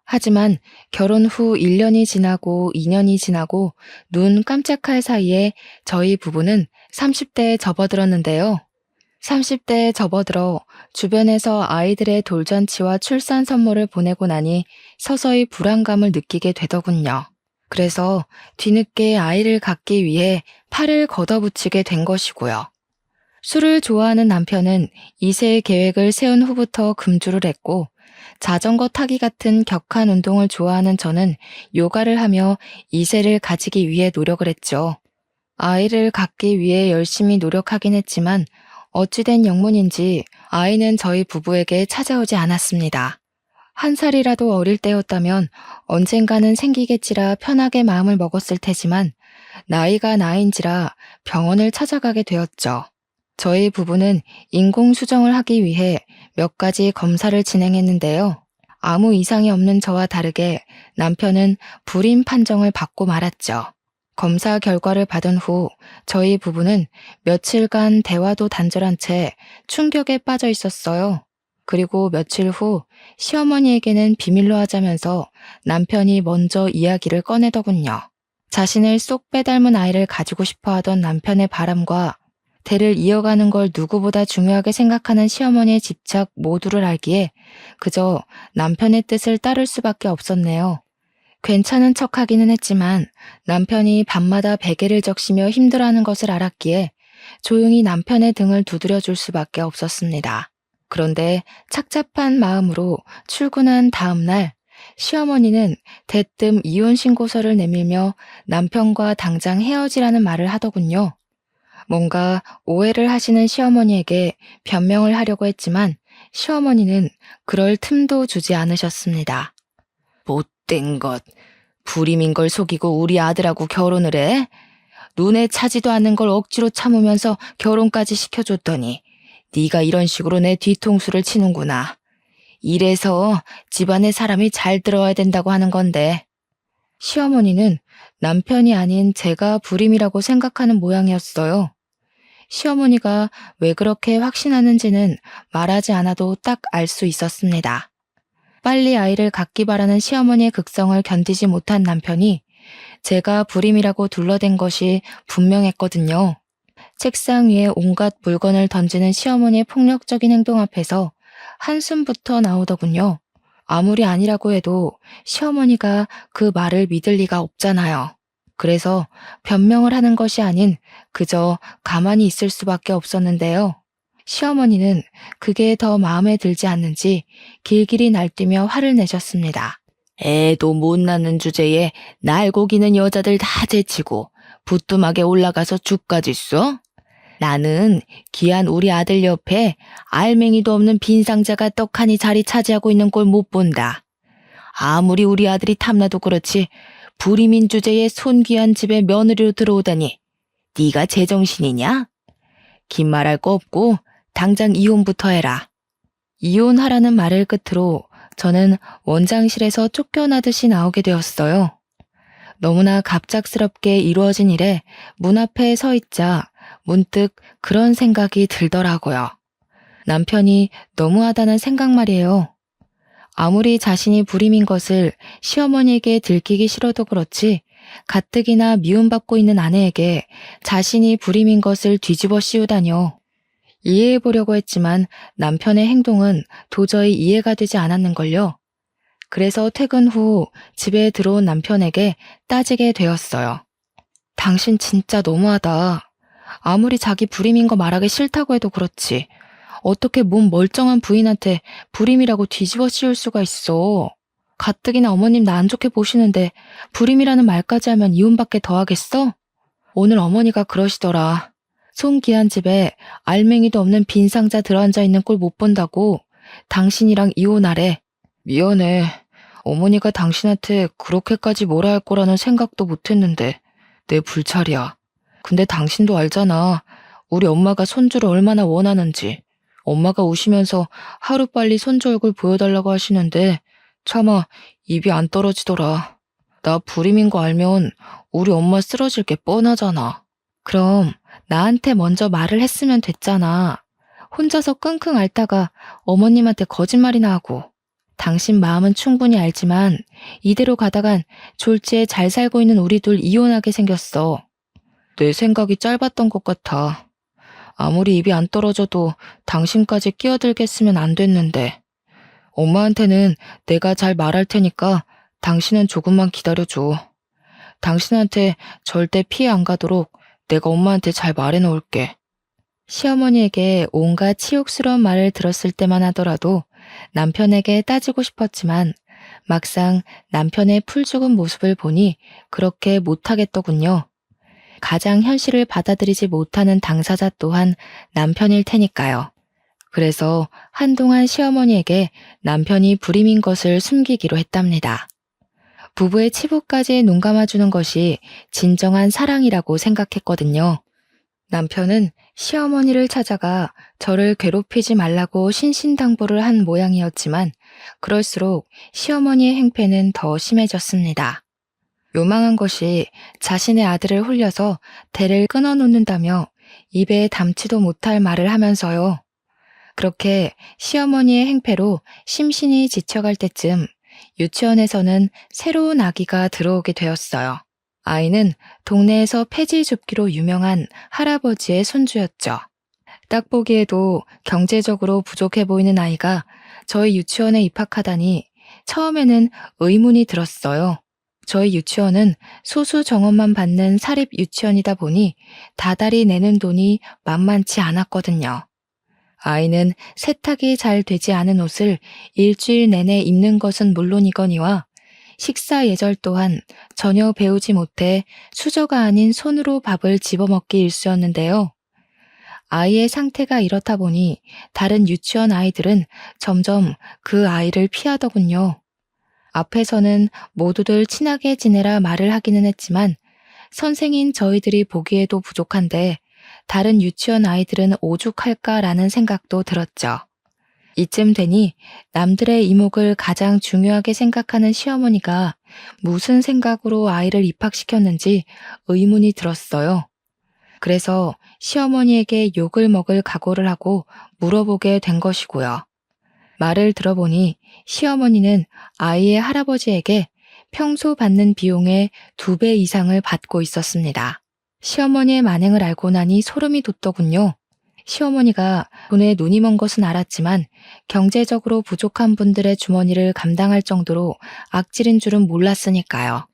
하지만 결혼 후 1년이 지나고 2년이 지나고 눈 깜짝할 사이에 저희 부부는 30대에 접어들었는데요. 30대에 접어들어 주변에서 아이들의 돌잔치와 출산 선물을 보내고 나니 서서히 불안감을 느끼게 되더군요. 그래서 뒤늦게 아이를 갖기 위해 팔을 걷어붙이게 된 것이고요. 술을 좋아하는 남편은 2세 계획을 세운 후부터 금주를 했고, 자전거 타기 같은 격한 운동을 좋아하는 저는 요가를 하며 2세를 가지기 위해 노력을 했죠. 아이를 갖기 위해 열심히 노력하긴 했지만 어찌된 영문인지 아이는 저희 부부에게 찾아오지 않았습니다. 1살이라도 어릴 때였다면 언젠가는 생기겠지라 편하게 마음을 먹었을 테지만 나이가 나인지라 병원을 찾아가게 되었죠. 저희 부부는 인공수정을 하기 위해 몇 가지 검사를 진행했는데요. 아무 이상이 없는 저와 다르게 남편은 불임 판정을 받고 말았죠. 검사 결과를 받은 후 저희 부부는 며칠간 대화도 단절한 채 충격에 빠져 있었어요. 그리고 며칠 후 시어머니에게는 비밀로 하자면서 남편이 먼저 이야기를 꺼내더군요. 자신을 쏙 빼닮은 아이를 가지고 싶어 하던 남편의 바람과 대를 이어가는 걸 누구보다 중요하게 생각하는 시어머니의 집착 모두를 알기에 그저 남편의 뜻을 따를 수밖에 없었네요. 괜찮은 척하기는 했지만 남편이 밤마다 베개를 적시며 힘들어하는 것을 알았기에 조용히 남편의 등을 두드려 줄 수밖에 없었습니다. 그런데 착잡한 마음으로 출근한 다음 날 시어머니는 대뜸 이혼 신고서를 내밀며 남편과 당장 헤어지라는 말을 하더군요. 뭔가 오해를 하시는 시어머니에게 변명을 하려고 했지만 시어머니는 그럴 틈도 주지 않으셨습니다. 못된 것, 불임인 걸 속이고 우리 아들하고 결혼을 해? 눈에 차지도 않는 걸 억지로 참으면서 결혼까지 시켜줬더니 네가 이런 식으로 내 뒤통수를 치는구나. 이래서 집안에 사람이 잘 들어와야 된다고 하는 건데. 시어머니는 남편이 아닌 제가 불임이라고 생각하는 모양이었어요. 시어머니가 왜 그렇게 확신하는지는 말하지 않아도 딱 알 수 있었습니다. 빨리 아이를 갖기 바라는 시어머니의 극성을 견디지 못한 남편이 제가 불임이라고 둘러댄 것이 분명했거든요. 책상 위에 온갖 물건을 던지는 시어머니의 폭력적인 행동 앞에서 한숨부터 나오더군요. 아무리 아니라고 해도 시어머니가 그 말을 믿을 리가 없잖아요. 그래서 변명을 하는 것이 아닌 그저 가만히 있을 수밖에 없었는데요. 시어머니는 그게 더 마음에 들지 않는지 길길이 날뛰며 화를 내셨습니다. 애도 못 낳는 주제에 날고 기는 여자들 다 제치고 부뚜막에 올라가서 죽까지 써? 나는 귀한 우리 아들 옆에 알맹이도 없는 빈 상자가 떡하니 자리 차지하고 있는 꼴 못 본다. 아무리 우리 아들이 탐나도 그렇지 불임인 주제에 손귀한 집에 며느리로 들어오다니 네가 제정신이냐? 긴 말할 거 없고 당장 이혼부터 해라. 이혼하라는 말을 끝으로 저는 원장실에서 쫓겨나듯이 나오게 되었어요. 너무나 갑작스럽게 이루어진 일에 문 앞에 서 있자 문득 그런 생각이 들더라고요. 남편이 너무하다는 생각 말이에요. 아무리 자신이 불임인 것을 시어머니에게 들키기 싫어도 그렇지 가뜩이나 미움받고 있는 아내에게 자신이 불임인 것을 뒤집어 씌우다뇨. 이해해보려고 했지만 남편의 행동은 도저히 이해가 되지 않았는걸요. 그래서 퇴근 후 집에 들어온 남편에게 따지게 되었어요. 당신 진짜 너무하다. 아무리 자기 불임인 거 말하기 싫다고 해도 그렇지. 어떻게 몸 멀쩡한 부인한테 불임이라고 뒤집어 씌울 수가 있어. 가뜩이나 어머님 나 안 좋게 보시는데 불임이라는 말까지 하면 이혼밖에 더 하겠어? 오늘 어머니가 그러시더라. 손귀한 집에 알맹이도 없는 빈 상자 들어앉아 있는 꼴 못 본다고 당신이랑 이혼하래. 미안해. 어머니가 당신한테 그렇게까지 뭐라 할 거라는 생각도 못했는데 내 불찰이야. 근데 당신도 알잖아. 우리 엄마가 손주를 얼마나 원하는지. 엄마가 우시면서 하루빨리 손주 얼굴 보여달라고 하시는데 차마 입이 안 떨어지더라. 나 불임인 거 알면 우리 엄마 쓰러질 게 뻔하잖아. 그럼 나한테 먼저 말을 했으면 됐잖아. 혼자서 끙끙 앓다가 어머님한테 거짓말이나 하고. 당신 마음은 충분히 알지만 이대로 가다간 졸지에 잘 살고 있는 우리 둘 이혼하게 생겼어. 내 생각이 짧았던 것 같아. 아무리 입이 안 떨어져도 당신까지 끼어들겠으면 안 됐는데. 엄마한테는 내가 잘 말할 테니까 당신은 조금만 기다려줘. 당신한테 절대 피해 안 가도록 내가 엄마한테 잘 말해놓을게. 시어머니에게 온갖 치욕스러운 말을 들었을 때만 하더라도 남편에게 따지고 싶었지만 막상 남편의 풀죽은 모습을 보니 그렇게 못하겠더군요. 가장 현실을 받아들이지 못하는 당사자 또한 남편일 테니까요. 그래서 한동안 시어머니에게 남편이 불임인 것을 숨기기로 했답니다. 부부의 치부까지 눈감아주는 것이 진정한 사랑이라고 생각했거든요. 남편은 시어머니를 찾아가 저를 괴롭히지 말라고 신신당부를 한 모양이었지만 그럴수록 시어머니의 행패는 더 심해졌습니다. 요망한 것이 자신의 아들을 홀려서 대를 끊어놓는다며 입에 담지도 못할 말을 하면서요. 그렇게 시어머니의 행패로 심신이 지쳐갈 때쯤 유치원에서는 새로운 아기가 들어오게 되었어요. 아이는 동네에서 폐지 줍기로 유명한 할아버지의 손주였죠. 딱 보기에도 경제적으로 부족해 보이는 아이가 저희 유치원에 입학하다니 처음에는 의문이 들었어요. 저희 유치원은 소수 정원만 받는 사립 유치원이다 보니 다달이 내는 돈이 만만치 않았거든요. 아이는 세탁이 잘 되지 않은 옷을 일주일 내내 입는 것은 물론이거니와 식사 예절 또한 전혀 배우지 못해 수저가 아닌 손으로 밥을 집어먹기 일쑤였는데요. 아이의 상태가 이렇다 보니 다른 유치원 아이들은 점점 그 아이를 피하더군요. 앞에서는 모두들 친하게 지내라 말을 하기는 했지만 선생인 저희들이 보기에도 부족한데 다른 유치원 아이들은 오죽할까라는 생각도 들었죠. 이쯤 되니 남들의 이목을 가장 중요하게 생각하는 시어머니가 무슨 생각으로 아이를 입학시켰는지 의문이 들었어요. 그래서 시어머니에게 욕을 먹을 각오를 하고 물어보게 된 것이고요. 말을 들어보니 시어머니는 아이의 할아버지에게 평소 받는 비용의 2배 이상을 받고 있었습니다. 시어머니의 만행을 알고 나니 소름이 돋더군요. 시어머니가 돈에 눈이 먼 것은 알았지만 경제적으로 부족한 분들의 주머니를 감당할 정도로 악질인 줄은 몰랐으니까요.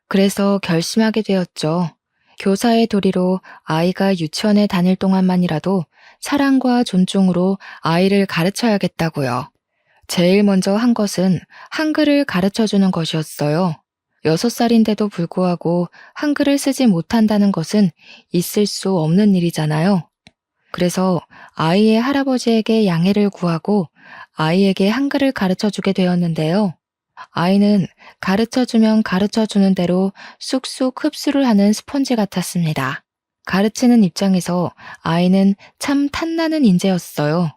그래서 결심하게 되었죠. 교사의 도리로 아이가 유치원에 다닐 동안만이라도 사랑과 존중으로 아이를 가르쳐야겠다고요. 제일 먼저 한 것은 한글을 가르쳐주는 것이었어요. 6살인데도 불구하고 한글을 쓰지 못한다는 것은 있을 수 없는 일이잖아요. 그래서 아이의 할아버지에게 양해를 구하고 아이에게 한글을 가르쳐주게 되었는데요. 아이는 가르쳐주면 가르쳐주는 대로 쑥쑥 흡수를 하는 스펀지 같았습니다. 가르치는 입장에서 아이는 참 탐나는 인재였어요.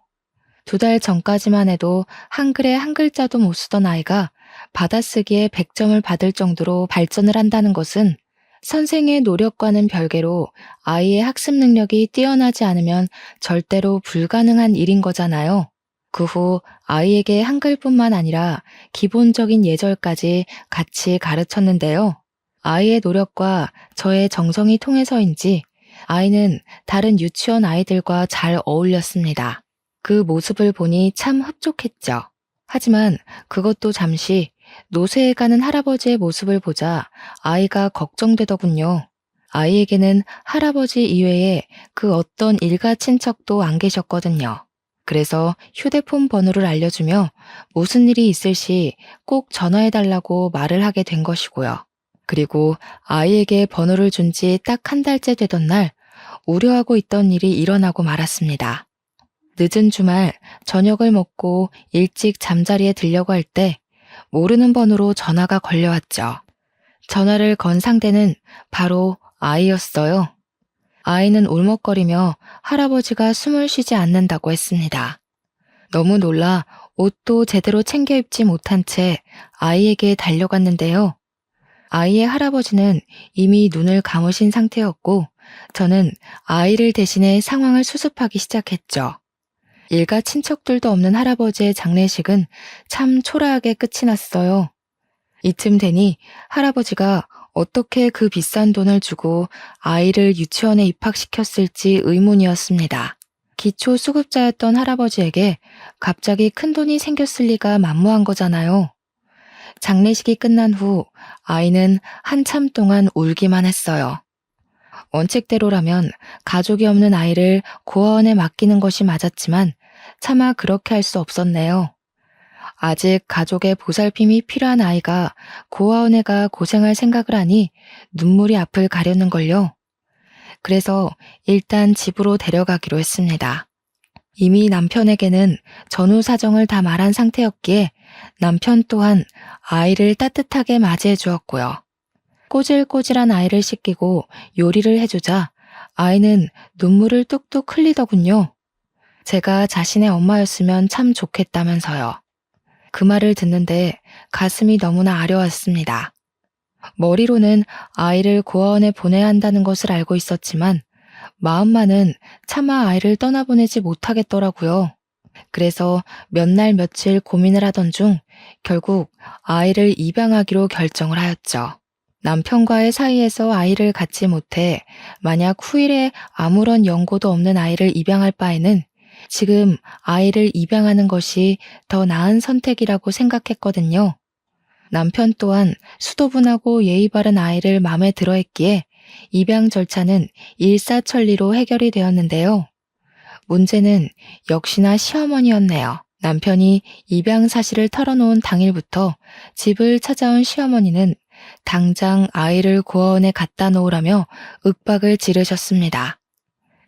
2달 전까지만 해도 한글에 한 글자도 못 쓰던 아이가 받아쓰기에 100점을 받을 정도로 발전을 한다는 것은 선생의 노력과는 별개로 아이의 학습 능력이 뛰어나지 않으면 절대로 불가능한 일인 거잖아요. 그 후 아이에게 한글뿐만 아니라 기본적인 예절까지 같이 가르쳤는데요. 아이의 노력과 저의 정성이 통해서인지 아이는 다른 유치원 아이들과 잘 어울렸습니다. 그 모습을 보니 참 흡족했죠. 하지만 그것도 잠시 노쇠해 가는 할아버지의 모습을 보자 아이가 걱정되더군요. 아이에게는 할아버지 이외에 그 어떤 일가 친척도 안 계셨거든요. 그래서 휴대폰 번호를 알려주며 무슨 일이 있을 시 꼭 전화해달라고 말을 하게 된 것이고요. 그리고 아이에게 번호를 준 지 딱 1달째 되던 날 우려하고 있던 일이 일어나고 말았습니다. 늦은 주말 저녁을 먹고 일찍 잠자리에 들려고 할 때 모르는 번호로 전화가 걸려왔죠. 전화를 건 상대는 바로 아이였어요. 아이는 울먹거리며 할아버지가 숨을 쉬지 않는다고 했습니다. 너무 놀라 옷도 제대로 챙겨 입지 못한 채 아이에게 달려갔는데요. 아이의 할아버지는 이미 눈을 감으신 상태였고 저는 아이를 대신해 상황을 수습하기 시작했죠. 일가 친척들도 없는 할아버지의 장례식은 참 초라하게 끝이 났어요. 이쯤 되니 할아버지가 어떻게 그 비싼 돈을 주고 아이를 유치원에 입학시켰을지 의문이었습니다. 기초수급자였던 할아버지에게 갑자기 큰 돈이 생겼을 리가 만무한 거잖아요. 장례식이 끝난 후 아이는 한참 동안 울기만 했어요. 원칙대로라면 가족이 없는 아이를 고아원에 맡기는 것이 맞았지만 차마 그렇게 할 수 없었네요. 아직 가족의 보살핌이 필요한 아이가 고아원에 가 고생할 생각을 하니 눈물이 앞을 가려는걸요. 그래서 일단 집으로 데려가기로 했습니다. 이미 남편에게는 전후 사정을 다 말한 상태였기에 남편 또한 아이를 따뜻하게 맞이해 주었고요. 꼬질꼬질한 아이를 씻기고 요리를 해주자 아이는 눈물을 뚝뚝 흘리더군요. 제가 자신의 엄마였으면 참 좋겠다면서요. 그 말을 듣는데 가슴이 너무나 아려왔습니다. 머리로는 아이를 고아원에 보내야 한다는 것을 알고 있었지만 마음만은 차마 아이를 떠나보내지 못하겠더라고요. 그래서 몇 날 며칠 고민을 하던 중 결국 아이를 입양하기로 결정을 하였죠. 남편과의 사이에서 아이를 갖지 못해 만약 후일에 아무런 연고도 없는 아이를 입양할 바에는 지금 아이를 입양하는 것이 더 나은 선택이라고 생각했거든요. 남편 또한 수도분하고 예의 바른 아이를 마음에 들어 했기에 입양 절차는 일사천리로 해결이 되었는데요. 문제는 역시나 시어머니였네요. 남편이 입양 사실을 털어놓은 당일부터 집을 찾아온 시어머니는 당장 아이를 고아원에 갖다 놓으라며 윽박을 지르셨습니다.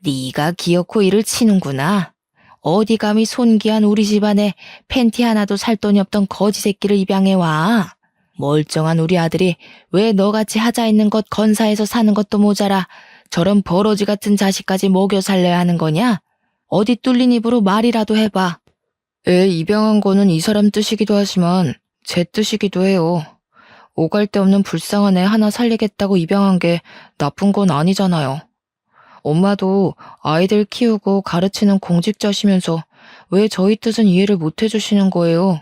네가 기어코 이를 치는구나. 어디 감히 손귀한 우리 집안에 팬티 하나도 살 돈이 없던 거지 새끼를 입양해와. 멀쩡한 우리 아들이 왜 너같이 하자 있는 것 건사해서 사는 것도 모자라 저런 버러지 같은 자식까지 먹여 살려야 하는 거냐? 어디 뚫린 입으로 말이라도 해봐. 애 입양한 거는 이 사람 뜻이기도 하지만 제 뜻이기도 해요. 오갈 데 없는 불쌍한 애 하나 살리겠다고 입양한 게 나쁜 건 아니잖아요. 엄마도 아이들 키우고 가르치는 공직자시면서 왜 저희 뜻은 이해를 못 해주시는 거예요?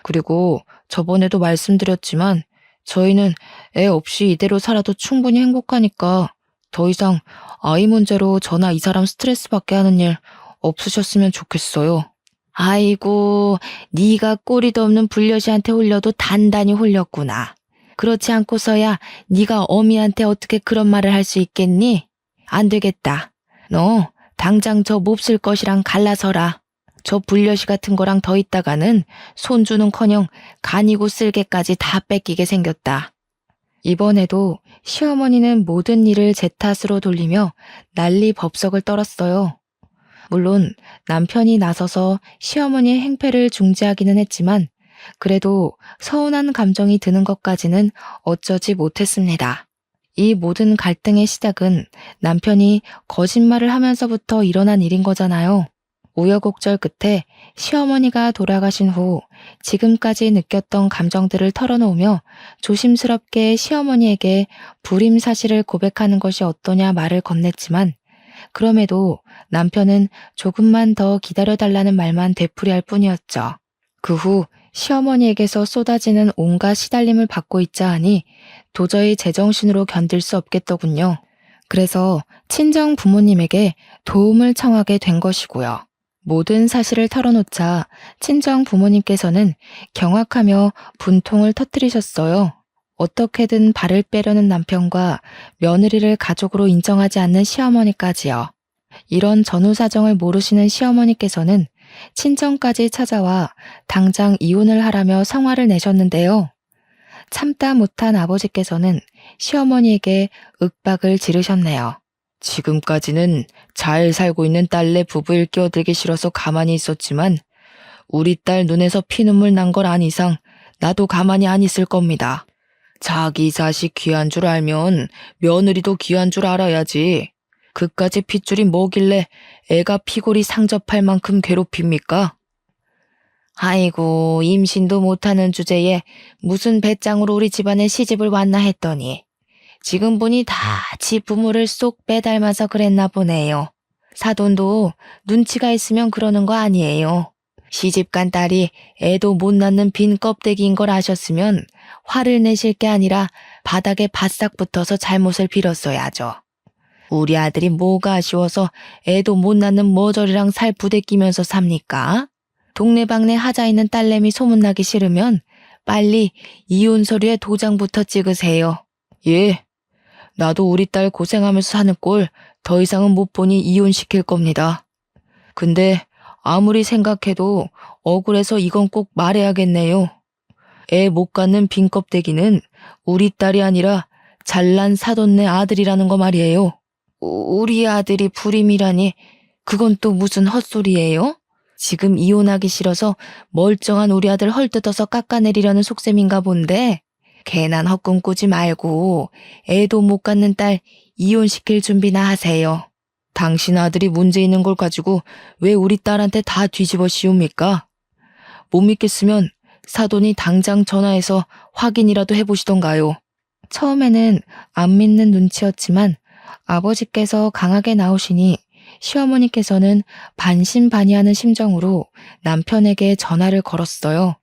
그리고 저번에도 말씀드렸지만 저희는 애 없이 이대로 살아도 충분히 행복하니까 더 이상 아이 문제로 저나 이 사람 스트레스 받게 하는 일 없으셨으면 좋겠어요. 아이고, 네가 꼬리도 없는 불려시한테 홀려도 단단히 홀렸구나. 그렇지 않고서야 네가 어미한테 어떻게 그런 말을 할 수 있겠니? 안 되겠다. 너 당장 저 몹쓸 것이랑 갈라서라. 저 불려시 같은 거랑 더 있다가는 손주는커녕 간이고 쓸개까지 다 뺏기게 생겼다. 이번에도 시어머니는 모든 일을 제 탓으로 돌리며 난리 법석을 떨었어요. 물론 남편이 나서서 시어머니의 행패를 중지하기는 했지만 그래도 서운한 감정이 드는 것까지는 어쩌지 못했습니다. 이 모든 갈등의 시작은 남편이 거짓말을 하면서부터 일어난 일인 거잖아요. 우여곡절 끝에 시어머니가 돌아가신 후 지금까지 느꼈던 감정들을 털어놓으며 조심스럽게 시어머니에게 불임 사실을 고백하는 것이 어떠냐 말을 건넸지만 그럼에도 남편은 조금만 더 기다려달라는 말만 되풀이할 뿐이었죠. 그 후 시어머니에게서 쏟아지는 온갖 시달림을 받고 있자 하니 도저히 제정신으로 견딜 수 없겠더군요. 그래서 친정 부모님에게 도움을 청하게 된 것이고요. 모든 사실을 털어놓자 친정 부모님께서는 경악하며 분통을 터뜨리셨어요. 어떻게든 발을 빼려는 남편과 며느리를 가족으로 인정하지 않는 시어머니까지요. 이런 전후 사정을 모르시는 시어머니께서는 친정까지 찾아와 당장 이혼을 하라며 성화를 내셨는데요. 참다 못한 아버지께서는 시어머니에게 윽박을 지르셨네요. 지금까지는 잘 살고 있는 딸네 부부일 끼어들기 싫어서 가만히 있었지만 우리 딸 눈에서 피눈물 난 걸 안 이상 나도 가만히 안 있을 겁니다. 자기 자식 귀한 줄 알면 며느리도 귀한 줄 알아야지. 그까지 핏줄이 뭐길래 애가 피골이 상접할 만큼 괴롭힙니까? 아이고, 임신도 못하는 주제에 무슨 배짱으로 우리 집안에 시집을 왔나 했더니 지금 보니 다 지 부모를 쏙 빼닮아서 그랬나 보네요. 사돈도 눈치가 있으면 그러는 거 아니에요. 시집간 딸이 애도 못 낳는 빈 껍데기인 걸 아셨으면 화를 내실 게 아니라 바닥에 바싹 붙어서 잘못을 빌었어야죠. 우리 아들이 뭐가 아쉬워서 애도 못 낳는 머저리랑 살 부대끼면서 삽니까? 동네방네 하자 있는 딸내미 소문나기 싫으면 빨리 이혼 서류에 도장부터 찍으세요. 예, 나도 우리 딸 고생하면서 사는 꼴 더 이상은 못 보니 이혼시킬 겁니다. 근데 아무리 생각해도 억울해서 이건 꼭 말해야겠네요. 애 못 갖는 빈 껍데기는 우리 딸이 아니라 잘난 사돈네 아들이라는 거 말이에요. 우리 아들이 불임이라니 그건 또 무슨 헛소리예요? 지금 이혼하기 싫어서 멀쩡한 우리 아들 헐뜯어서 깎아내리려는 속셈인가 본데 괜한 헛꿈 꾸지 말고 애도 못 갖는 딸 이혼시킬 준비나 하세요. 당신 아들이 문제 있는 걸 가지고 왜 우리 딸한테 다 뒤집어 씌웁니까? 못 믿겠으면 사돈이 당장 전화해서 확인이라도 해보시던가요. 처음에는 안 믿는 눈치였지만 아버지께서 강하게 나오시니 시어머니께서는 반신반의하는 심정으로 남편에게 전화를 걸었어요.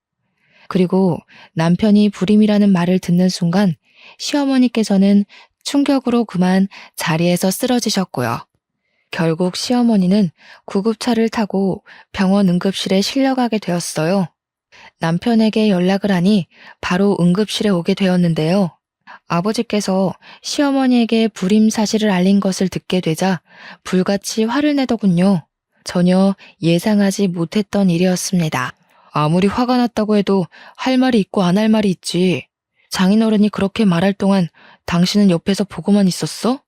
그리고 남편이 불임이라는 말을 듣는 순간 시어머니께서는 충격으로 그만 자리에서 쓰러지셨고요. 결국 시어머니는 구급차를 타고 병원 응급실에 실려가게 되었어요. 남편에게 연락을 하니 바로 응급실에 오게 되었는데요. 아버지께서 시어머니에게 불임 사실을 알린 것을 듣게 되자 불같이 화를 내더군요. 전혀 예상하지 못했던 일이었습니다. 아무리 화가 났다고 해도 할 말이 있고 안 할 말이 있지. 장인어른이 그렇게 말할 동안 당신은 옆에서 보고만 있었어?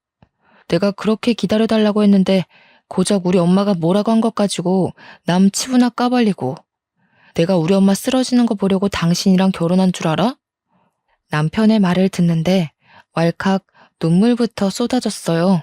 내가 그렇게 기다려달라고 했는데 고작 우리 엄마가 뭐라고 한 것 가지고 남 치부나 까발리고. 내가 우리 엄마 쓰러지는 거 보려고 당신이랑 결혼한 줄 알아? 남편의 말을 듣는데 왈칵 눈물부터 쏟아졌어요.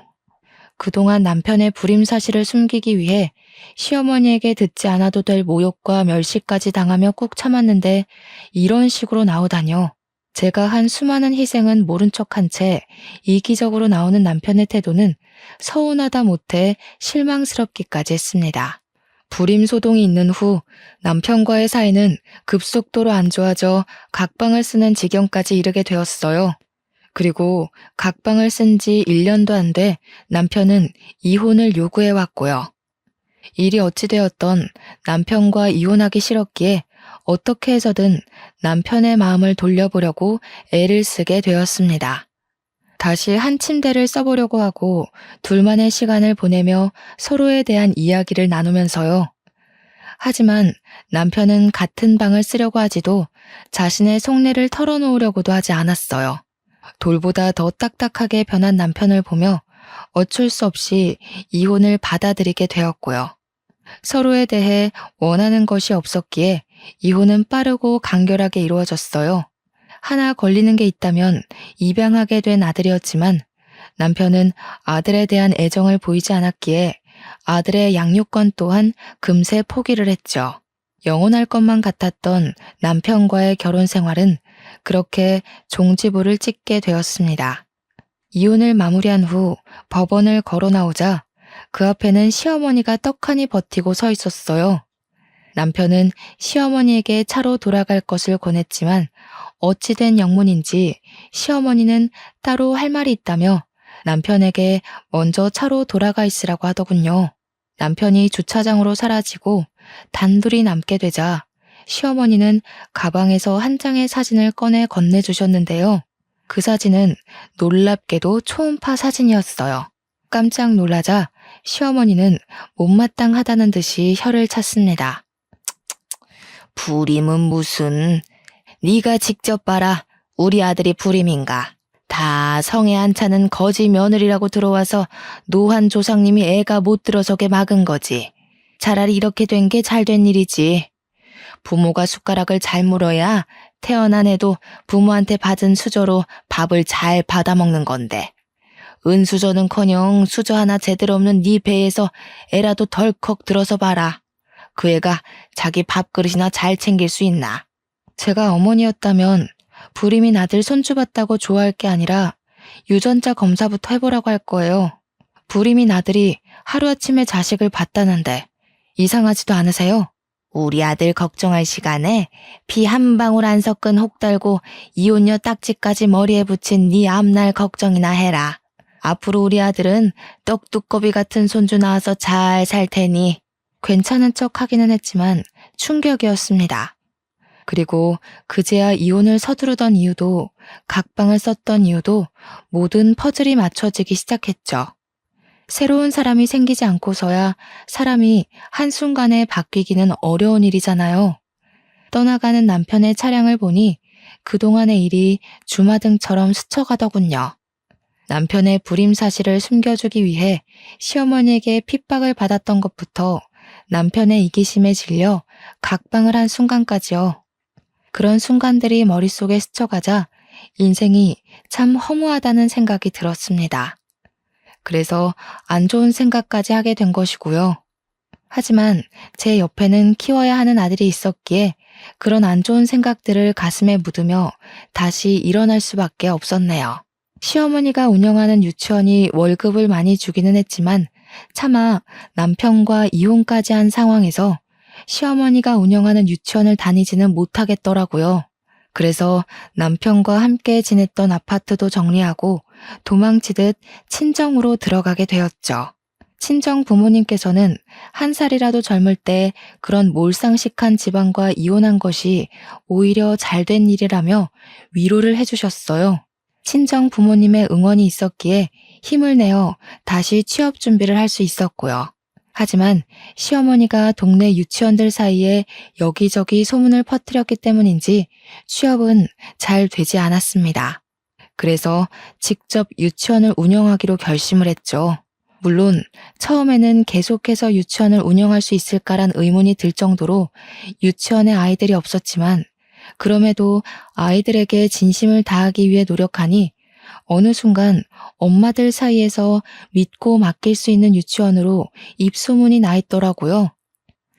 그동안 남편의 불임 사실을 숨기기 위해 시어머니에게 듣지 않아도 될 모욕과 멸시까지 당하며 꾹 참았는데 이런 식으로 나오다뇨. 제가 한 수많은 희생은 모른 척한 채 이기적으로 나오는 남편의 태도는 서운하다 못해 실망스럽기까지 했습니다. 불임 소동이 있는 후 남편과의 사이는 급속도로 안 좋아져 각방을 쓰는 지경까지 이르게 되었어요. 그리고 각방을 쓴 지 1년도 안 돼 남편은 이혼을 요구해 왔고요. 일이 어찌되었던 남편과 이혼하기 싫었기에 어떻게 해서든 남편의 마음을 돌려보려고 애를 쓰게 되었습니다. 다시 한 침대를 써보려고 하고 둘만의 시간을 보내며 서로에 대한 이야기를 나누면서요. 하지만 남편은 같은 방을 쓰려고 하지도 자신의 속내를 털어놓으려고도 하지 않았어요. 돌보다 더 딱딱하게 변한 남편을 보며 어쩔 수 없이 이혼을 받아들이게 되었고요. 서로에 대해 원하는 것이 없었기에 이혼은 빠르고 간결하게 이루어졌어요. 하나 걸리는 게 있다면 입양하게 된 아들이었지만 남편은 아들에 대한 애정을 보이지 않았기에 아들의 양육권 또한 금세 포기를 했죠. 영원할 것만 같았던 남편과의 결혼 생활은 그렇게 종지부를 찍게 되었습니다. 이혼을 마무리한 후 법원을 걸어 나오자 그 앞에는 시어머니가 떡하니 버티고 서 있었어요. 남편은 시어머니에게 차로 돌아갈 것을 권했지만 어찌된 영문인지 시어머니는 따로 할 말이 있다며 남편에게 먼저 차로 돌아가 있으라고 하더군요. 남편이 주차장으로 사라지고 단둘이 남게 되자 시어머니는 가방에서 한 장의 사진을 꺼내 건네주셨는데요. 그 사진은 놀랍게도 초음파 사진이었어요. 깜짝 놀라자 시어머니는 못마땅하다는 듯이 혀를 찼습니다. 불임은 무슨... 네가 직접 봐라. 우리 아들이 불임인가. 다 성에 안 차는 거지 며느리라고 들어와서 노한 조상님이 애가 못 들어서게 막은 거지. 차라리 이렇게 된 게 잘 된 일이지. 부모가 숟가락을 잘 물어야 태어난 애도 부모한테 받은 수저로 밥을 잘 받아먹는 건데. 은수저는커녕 수저 하나 제대로 없는 네 배에서 애라도 덜컥 들어서 봐라. 그 애가 자기 밥그릇이나 잘 챙길 수 있나? 제가 어머니였다면 불임인 아들 손주 봤다고 좋아할 게 아니라 유전자 검사부터 해보라고 할 거예요. 불임인 아들이 하루아침에 자식을 봤다는데 이상하지도 않으세요? 우리 아들 걱정할 시간에 피 한 방울 안 섞은 혹 달고 이혼녀 딱지까지 머리에 붙인 네 앞날 걱정이나 해라. 앞으로 우리 아들은 떡두꺼비 같은 손주 낳아서 잘 살 테니. 괜찮은 척 하기는 했지만 충격이었습니다. 그리고 그제야 이혼을 서두르던 이유도 각방을 썼던 이유도 모든 퍼즐이 맞춰지기 시작했죠. 새로운 사람이 생기지 않고서야 사람이 한순간에 바뀌기는 어려운 일이잖아요. 떠나가는 남편의 차량을 보니 그동안의 일이 주마등처럼 스쳐가더군요. 남편의 불임 사실을 숨겨주기 위해 시어머니에게 핍박을 받았던 것부터 남편의 이기심에 질려 각방을 한 순간까지요. 그런 순간들이 머릿속에 스쳐가자 인생이 참 허무하다는 생각이 들었습니다. 그래서 안 좋은 생각까지 하게 된 것이고요. 하지만 제 옆에는 키워야 하는 아들이 있었기에 그런 안 좋은 생각들을 가슴에 묻으며 다시 일어날 수밖에 없었네요. 시어머니가 운영하는 유치원이 월급을 많이 주기는 했지만 차마 남편과 이혼까지 한 상황에서 시어머니가 운영하는 유치원을 다니지는 못하겠더라고요. 그래서 남편과 함께 지냈던 아파트도 정리하고 도망치듯 친정으로 들어가게 되었죠. 친정 부모님께서는 한 살이라도 젊을 때 그런 몰상식한 집안과 이혼한 것이 오히려 잘된 일이라며 위로를 해주셨어요. 친정 부모님의 응원이 있었기에 힘을 내어 다시 취업 준비를 할 수 있었고요. 하지만 시어머니가 동네 유치원들 사이에 여기저기 소문을 퍼뜨렸기 때문인지 취업은 잘 되지 않았습니다. 그래서 직접 유치원을 운영하기로 결심을 했죠. 물론 처음에는 계속해서 유치원을 운영할 수 있을까란 의문이 들 정도로 유치원에 아이들이 없었지만 그럼에도 아이들에게 진심을 다하기 위해 노력하니 어느 순간 엄마들 사이에서 믿고 맡길 수 있는 유치원으로 입소문이 나 있더라고요.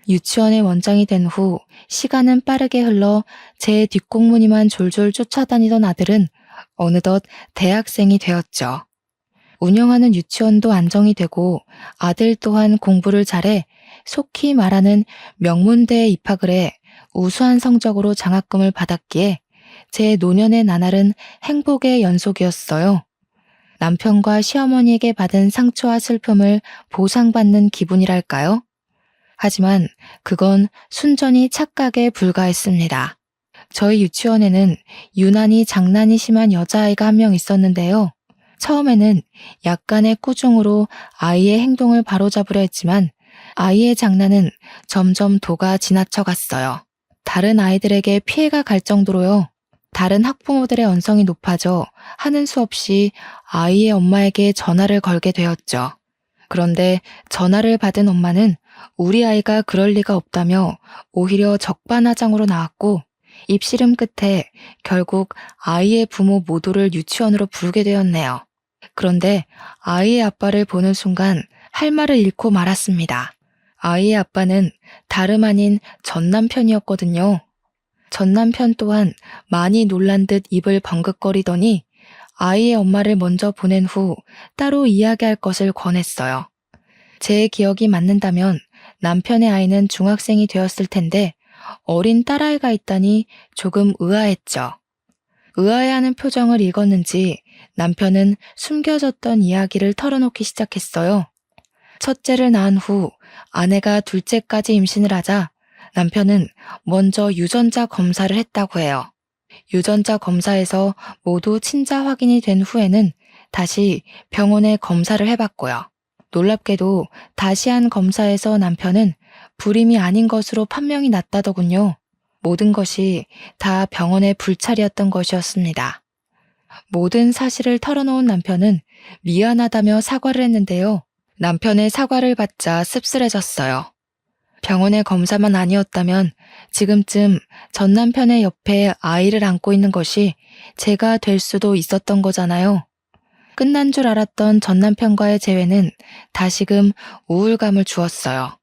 유치원의 원장이 된 후 시간은 빠르게 흘러 제 뒷공무니만 졸졸 쫓아다니던 아들은 어느덧 대학생이 되었죠. 운영하는 유치원도 안정이 되고 아들 또한 공부를 잘해 속히 말하는 명문대에 입학을 해 우수한 성적으로 장학금을 받았기에 제 노년의 나날은 행복의 연속이었어요. 남편과 시어머니에게 받은 상처와 슬픔을 보상받는 기분이랄까요? 하지만 그건 순전히 착각에 불과했습니다. 저희 유치원에는 유난히 장난이 심한 여자아이가 한 명 있었는데요. 처음에는 약간의 꾸중으로 아이의 행동을 바로잡으려 했지만 아이의 장난은 점점 도가 지나쳐갔어요. 다른 아이들에게 피해가 갈 정도로요. 다른 학부모들의 언성이 높아져 하는 수 없이 아이의 엄마에게 전화를 걸게 되었죠. 그런데 전화를 받은 엄마는 우리 아이가 그럴 리가 없다며 오히려 적반하장으로 나왔고 입씨름 끝에 결국 아이의 부모 모두를 유치원으로 부르게 되었네요. 그런데 아이의 아빠를 보는 순간 할 말을 잃고 말았습니다. 아이의 아빠는 다름 아닌 전 남편이었거든요. 전 남편 또한 많이 놀란 듯 입을 번긋거리더니 아이의 엄마를 먼저 보낸 후 따로 이야기할 것을 권했어요. 제 기억이 맞는다면 남편의 아이는 중학생이 되었을 텐데 어린 딸아이가 있다니 조금 의아했죠. 의아해하는 표정을 읽었는지 남편은 숨겨졌던 이야기를 털어놓기 시작했어요. 첫째를 낳은 후 아내가 둘째까지 임신을 하자 남편은 먼저 유전자 검사를 했다고 해요. 유전자 검사에서 모두 친자 확인이 된 후에는 다시 병원에 검사를 해봤고요. 놀랍게도 다시 한 검사에서 남편은 불임이 아닌 것으로 판명이 났다더군요. 모든 것이 다 병원의 불찰이었던 것이었습니다. 모든 사실을 털어놓은 남편은 미안하다며 사과를 했는데요. 남편의 사과를 받자 씁쓸해졌어요. 병원의 검사만 아니었다면 지금쯤 전 남편의 옆에 아이를 안고 있는 것이 제가 될 수도 있었던 거잖아요. 끝난 줄 알았던 전 남편과의 재회는 다시금 우울감을 주었어요.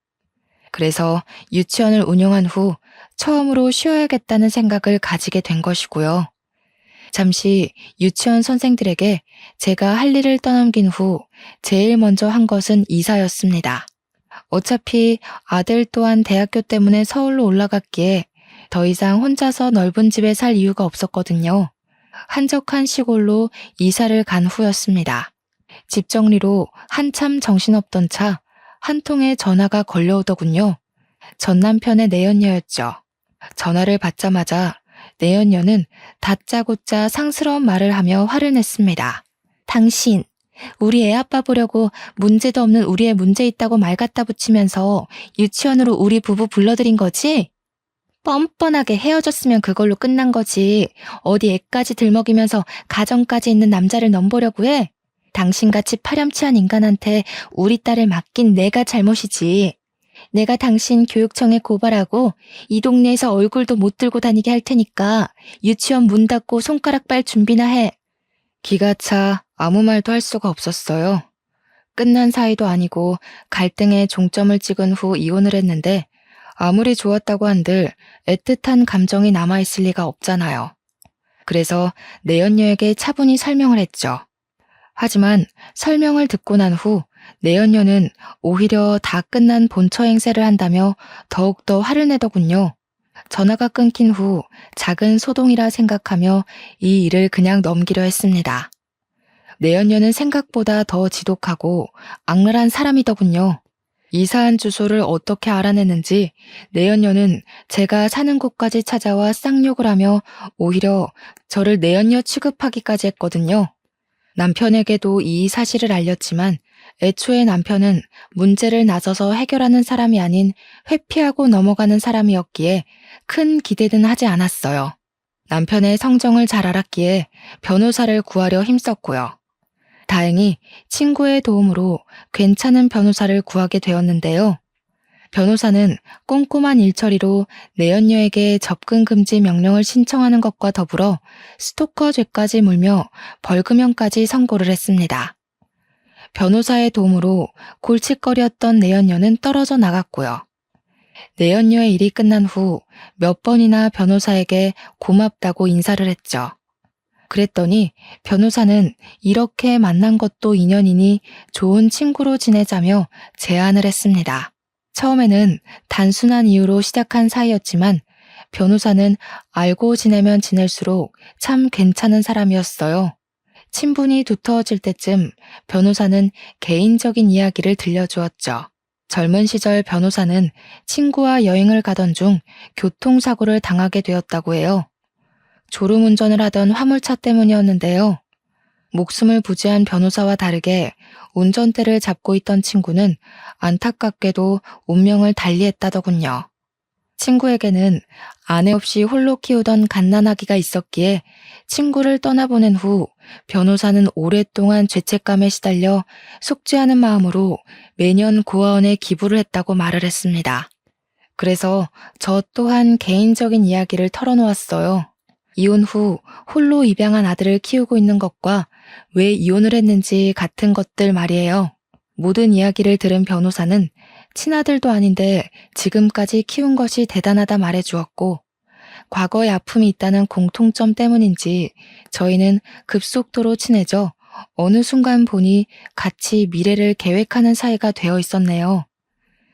그래서 유치원을 운영한 후 처음으로 쉬어야겠다는 생각을 가지게 된 것이고요. 잠시 유치원 선생들에게 제가 할 일을 떠넘긴 후 제일 먼저 한 것은 이사였습니다. 어차피 아들 또한 대학교 때문에 서울로 올라갔기에 더 이상 혼자서 넓은 집에 살 이유가 없었거든요. 한적한 시골로 이사를 간 후였습니다. 집 정리로 한참 정신없던 차 한 통의 전화가 걸려오더군요. 전 남편의 내연녀였죠. 전화를 받자마자 내연녀는 다짜고짜 상스러운 말을 하며 화를 냈습니다. 당신, 우리 애 아빠 보려고 문제도 없는 우리의 문제 있다고 말 갖다 붙이면서 유치원으로 우리 부부 불러들인 거지? 뻔뻔하게 헤어졌으면 그걸로 끝난 거지. 어디 애까지 들먹이면서 가정까지 있는 남자를 넘보려고 해? 당신같이 파렴치한 인간한테 우리 딸을 맡긴 내가 잘못이지. 내가 당신 교육청에 고발하고 이 동네에서 얼굴도 못 들고 다니게 할 테니까 유치원 문 닫고 손가락 빨 준비나 해. 기가 차 아무 말도 할 수가 없었어요. 끝난 사이도 아니고 갈등에 종점을 찍은 후 이혼을 했는데 아무리 좋았다고 한들 애틋한 감정이 남아있을 리가 없잖아요. 그래서 내연녀에게 차분히 설명을 했죠. 하지만 설명을 듣고 난 후 내연녀는 오히려 다 끝난 본처 행세를 한다며 더욱더 화를 내더군요. 전화가 끊긴 후 작은 소동이라 생각하며 이 일을 그냥 넘기려 했습니다. 내연녀는 생각보다 더 지독하고 악랄한 사람이더군요. 이사한 주소를 어떻게 알아냈는지 내연녀는 제가 사는 곳까지 찾아와 쌍욕을 하며 오히려 저를 내연녀 취급하기까지 했거든요. 남편에게도 이 사실을 알렸지만 애초에 남편은 문제를 나서서 해결하는 사람이 아닌 회피하고 넘어가는 사람이었기에 큰 기대는 하지 않았어요. 남편의 성정을 잘 알았기에 변호사를 구하려 힘썼고요. 다행히 친구의 도움으로 괜찮은 변호사를 구하게 되었는데요. 변호사는 꼼꼼한 일처리로 내연녀에게 접근 금지 명령을 신청하는 것과 더불어 스토커 죄까지 물며 벌금형까지 선고를 했습니다. 변호사의 도움으로 골칫거리였던 내연녀는 떨어져 나갔고요. 내연녀의 일이 끝난 후 몇 번이나 변호사에게 고맙다고 인사를 했죠. 그랬더니 변호사는 이렇게 만난 것도 인연이니 좋은 친구로 지내자며 제안을 했습니다. 처음에는 단순한 이유로 시작한 사이였지만 변호사는 알고 지내면 지낼수록 참 괜찮은 사람이었어요. 친분이 두터워질 때쯤 변호사는 개인적인 이야기를 들려주었죠. 젊은 시절 변호사는 친구와 여행을 가던 중 교통사고를 당하게 되었다고 해요. 졸음운전을 하던 화물차 때문이었는데요. 목숨을 부지한 변호사와 다르게 운전대를 잡고 있던 친구는 안타깝게도 운명을 달리했다더군요. 친구에게는 아내 없이 홀로 키우던 갓난아기가 있었기에 친구를 떠나보낸 후 변호사는 오랫동안 죄책감에 시달려 속죄하는 마음으로 매년 고아원에 기부를 했다고 말을 했습니다. 그래서 저 또한 개인적인 이야기를 털어놓았어요. 이혼 후 홀로 입양한 아들을 키우고 있는 것과 왜 이혼을 했는지 같은 것들 말이에요. 모든 이야기를 들은 변호사는 친아들도 아닌데 지금까지 키운 것이 대단하다 말해주었고 과거의 아픔이 있다는 공통점 때문인지 저희는 급속도로 친해져 어느 순간 보니 같이 미래를 계획하는 사이가 되어 있었네요.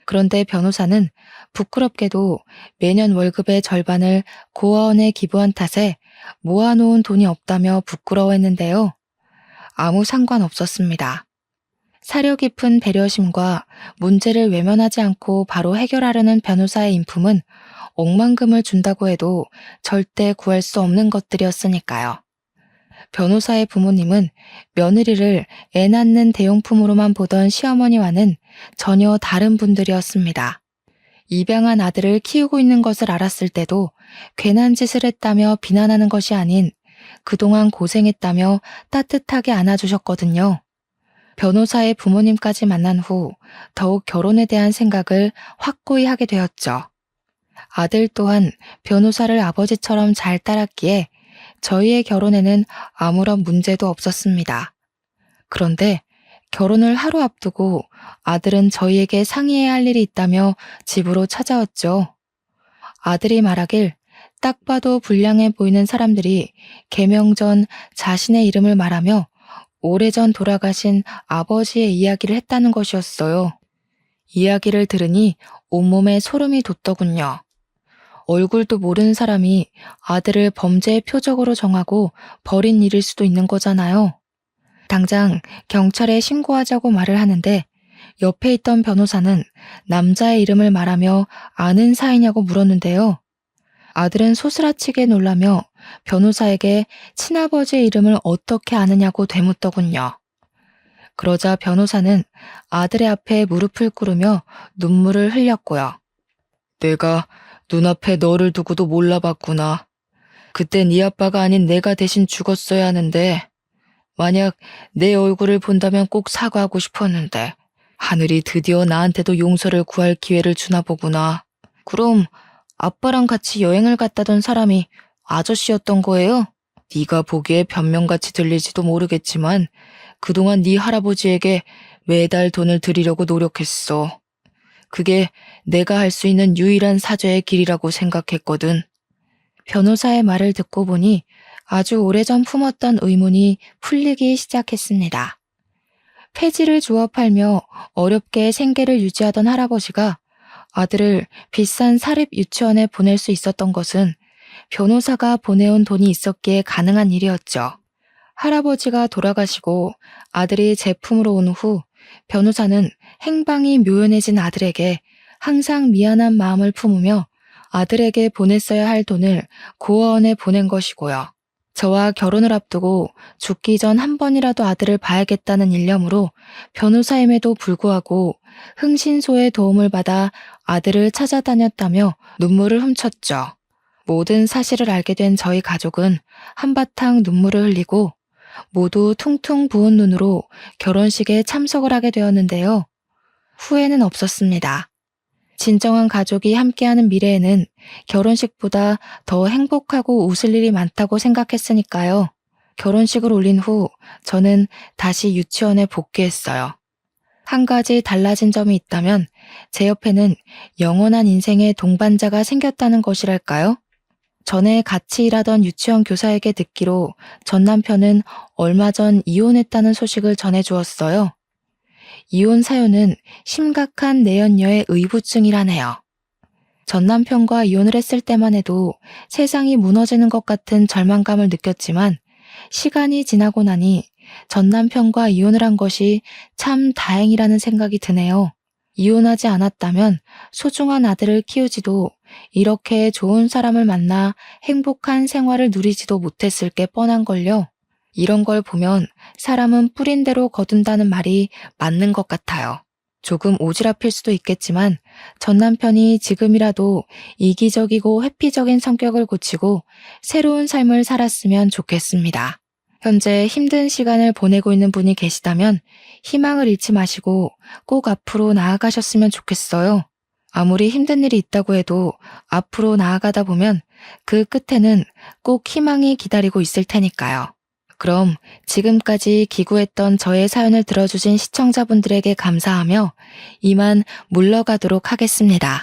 그런데 변호사는 부끄럽게도 매년 월급의 절반을 고아원에 기부한 탓에 모아놓은 돈이 없다며 부끄러워했는데요. 아무 상관없었습니다. 사려 깊은 배려심과 문제를 외면하지 않고 바로 해결하려는 변호사의 인품은 억만금을 준다고 해도 절대 구할 수 없는 것들이었으니까요. 변호사의 부모님은 며느리를 애 낳는 대용품으로만 보던 시어머니와는 전혀 다른 분들이었습니다. 입양한 아들을 키우고 있는 것을 알았을 때도 괜한 짓을 했다며 비난하는 것이 아닌 그동안 고생했다며 따뜻하게 안아주셨거든요. 변호사의 부모님까지 만난 후 더욱 결혼에 대한 생각을 확고히 하게 되었죠. 아들 또한 변호사를 아버지처럼 잘 따랐기에 저희의 결혼에는 아무런 문제도 없었습니다. 그런데 결혼을 하루 앞두고 아들은 저희에게 상의해야 할 일이 있다며 집으로 찾아왔죠. 아들이 말하길 딱 봐도 불량해 보이는 사람들이 개명 전 자신의 이름을 말하며 오래전 돌아가신 아버지의 이야기를 했다는 것이었어요. 이야기를 들으니 온몸에 소름이 돋더군요. 얼굴도 모르는 사람이 아들을 범죄의 표적으로 정하고 버린 일일 수도 있는 거잖아요. 당장 경찰에 신고하자고 말을 하는데 옆에 있던 변호사는 남자의 이름을 말하며 아는 사이냐고 물었는데요. 아들은 소스라치게 놀라며 변호사에게 친아버지의 이름을 어떻게 아느냐고 되묻더군요. 그러자 변호사는 아들의 앞에 무릎을 꿇으며 눈물을 흘렸고요. 내가 눈앞에 너를 두고도 몰라봤구나. 그때 네 아빠가 아닌 내가 대신 죽었어야 하는데 만약 내 얼굴을 본다면 꼭 사과하고 싶었는데 하늘이 드디어 나한테도 용서를 구할 기회를 주나 보구나. 그럼 아빠랑 같이 여행을 갔다던 사람이 아저씨였던 거예요? 네가 보기에 변명같이 들릴지도 모르겠지만 그동안 네 할아버지에게 매달 돈을 드리려고 노력했어. 그게 내가 할 수 있는 유일한 사죄의 길이라고 생각했거든. 변호사의 말을 듣고 보니 아주 오래전 품었던 의문이 풀리기 시작했습니다. 폐지를 주워 팔며 어렵게 생계를 유지하던 할아버지가 아들을 비싼 사립 유치원에 보낼 수 있었던 것은 변호사가 보내온 돈이 있었기에 가능한 일이었죠. 할아버지가 돌아가시고 아들이 제품으로 온 후 변호사는 행방이 묘연해진 아들에게 항상 미안한 마음을 품으며 아들에게 보냈어야 할 돈을 고아원에 보낸 것이고요. 저와 결혼을 앞두고 죽기 전 한 번이라도 아들을 봐야겠다는 일념으로 변호사임에도 불구하고 흥신소의 도움을 받아 아들을 찾아다녔다며 눈물을 훔쳤죠. 모든 사실을 알게 된 저희 가족은 한바탕 눈물을 흘리고 모두 퉁퉁 부은 눈으로 결혼식에 참석을 하게 되었는데요. 후회는 없었습니다. 진정한 가족이 함께하는 미래에는 결혼식보다 더 행복하고 웃을 일이 많다고 생각했으니까요. 결혼식을 올린 후 저는 다시 유치원에 복귀했어요. 한 가지 달라진 점이 있다면 제 옆에는 영원한 인생의 동반자가 생겼다는 것이랄까요? 전에 같이 일하던 유치원 교사에게 듣기로 전 남편은 얼마 전 이혼했다는 소식을 전해주었어요. 이혼 사유는 심각한 내연녀의 의부증이라네요. 전 남편과 이혼을 했을 때만 해도 세상이 무너지는 것 같은 절망감을 느꼈지만 시간이 지나고 나니 전 남편과 이혼을 한 것이 참 다행이라는 생각이 드네요. 이혼하지 않았다면 소중한 아들을 키우지도 이렇게 좋은 사람을 만나 행복한 생활을 누리지도 못했을 게 뻔한걸요. 이런 걸 보면 사람은 뿌린 대로 거둔다는 말이 맞는 것 같아요. 조금 오지랖일 수도 있겠지만 전 남편이 지금이라도 이기적이고 회피적인 성격을 고치고 새로운 삶을 살았으면 좋겠습니다. 현재 힘든 시간을 보내고 있는 분이 계시다면 희망을 잃지 마시고 꼭 앞으로 나아가셨으면 좋겠어요. 아무리 힘든 일이 있다고 해도 앞으로 나아가다 보면 그 끝에는 꼭 희망이 기다리고 있을 테니까요. 그럼 지금까지 기구했던 저의 사연을 들어주신 시청자분들에게 감사하며 이만 물러가도록 하겠습니다.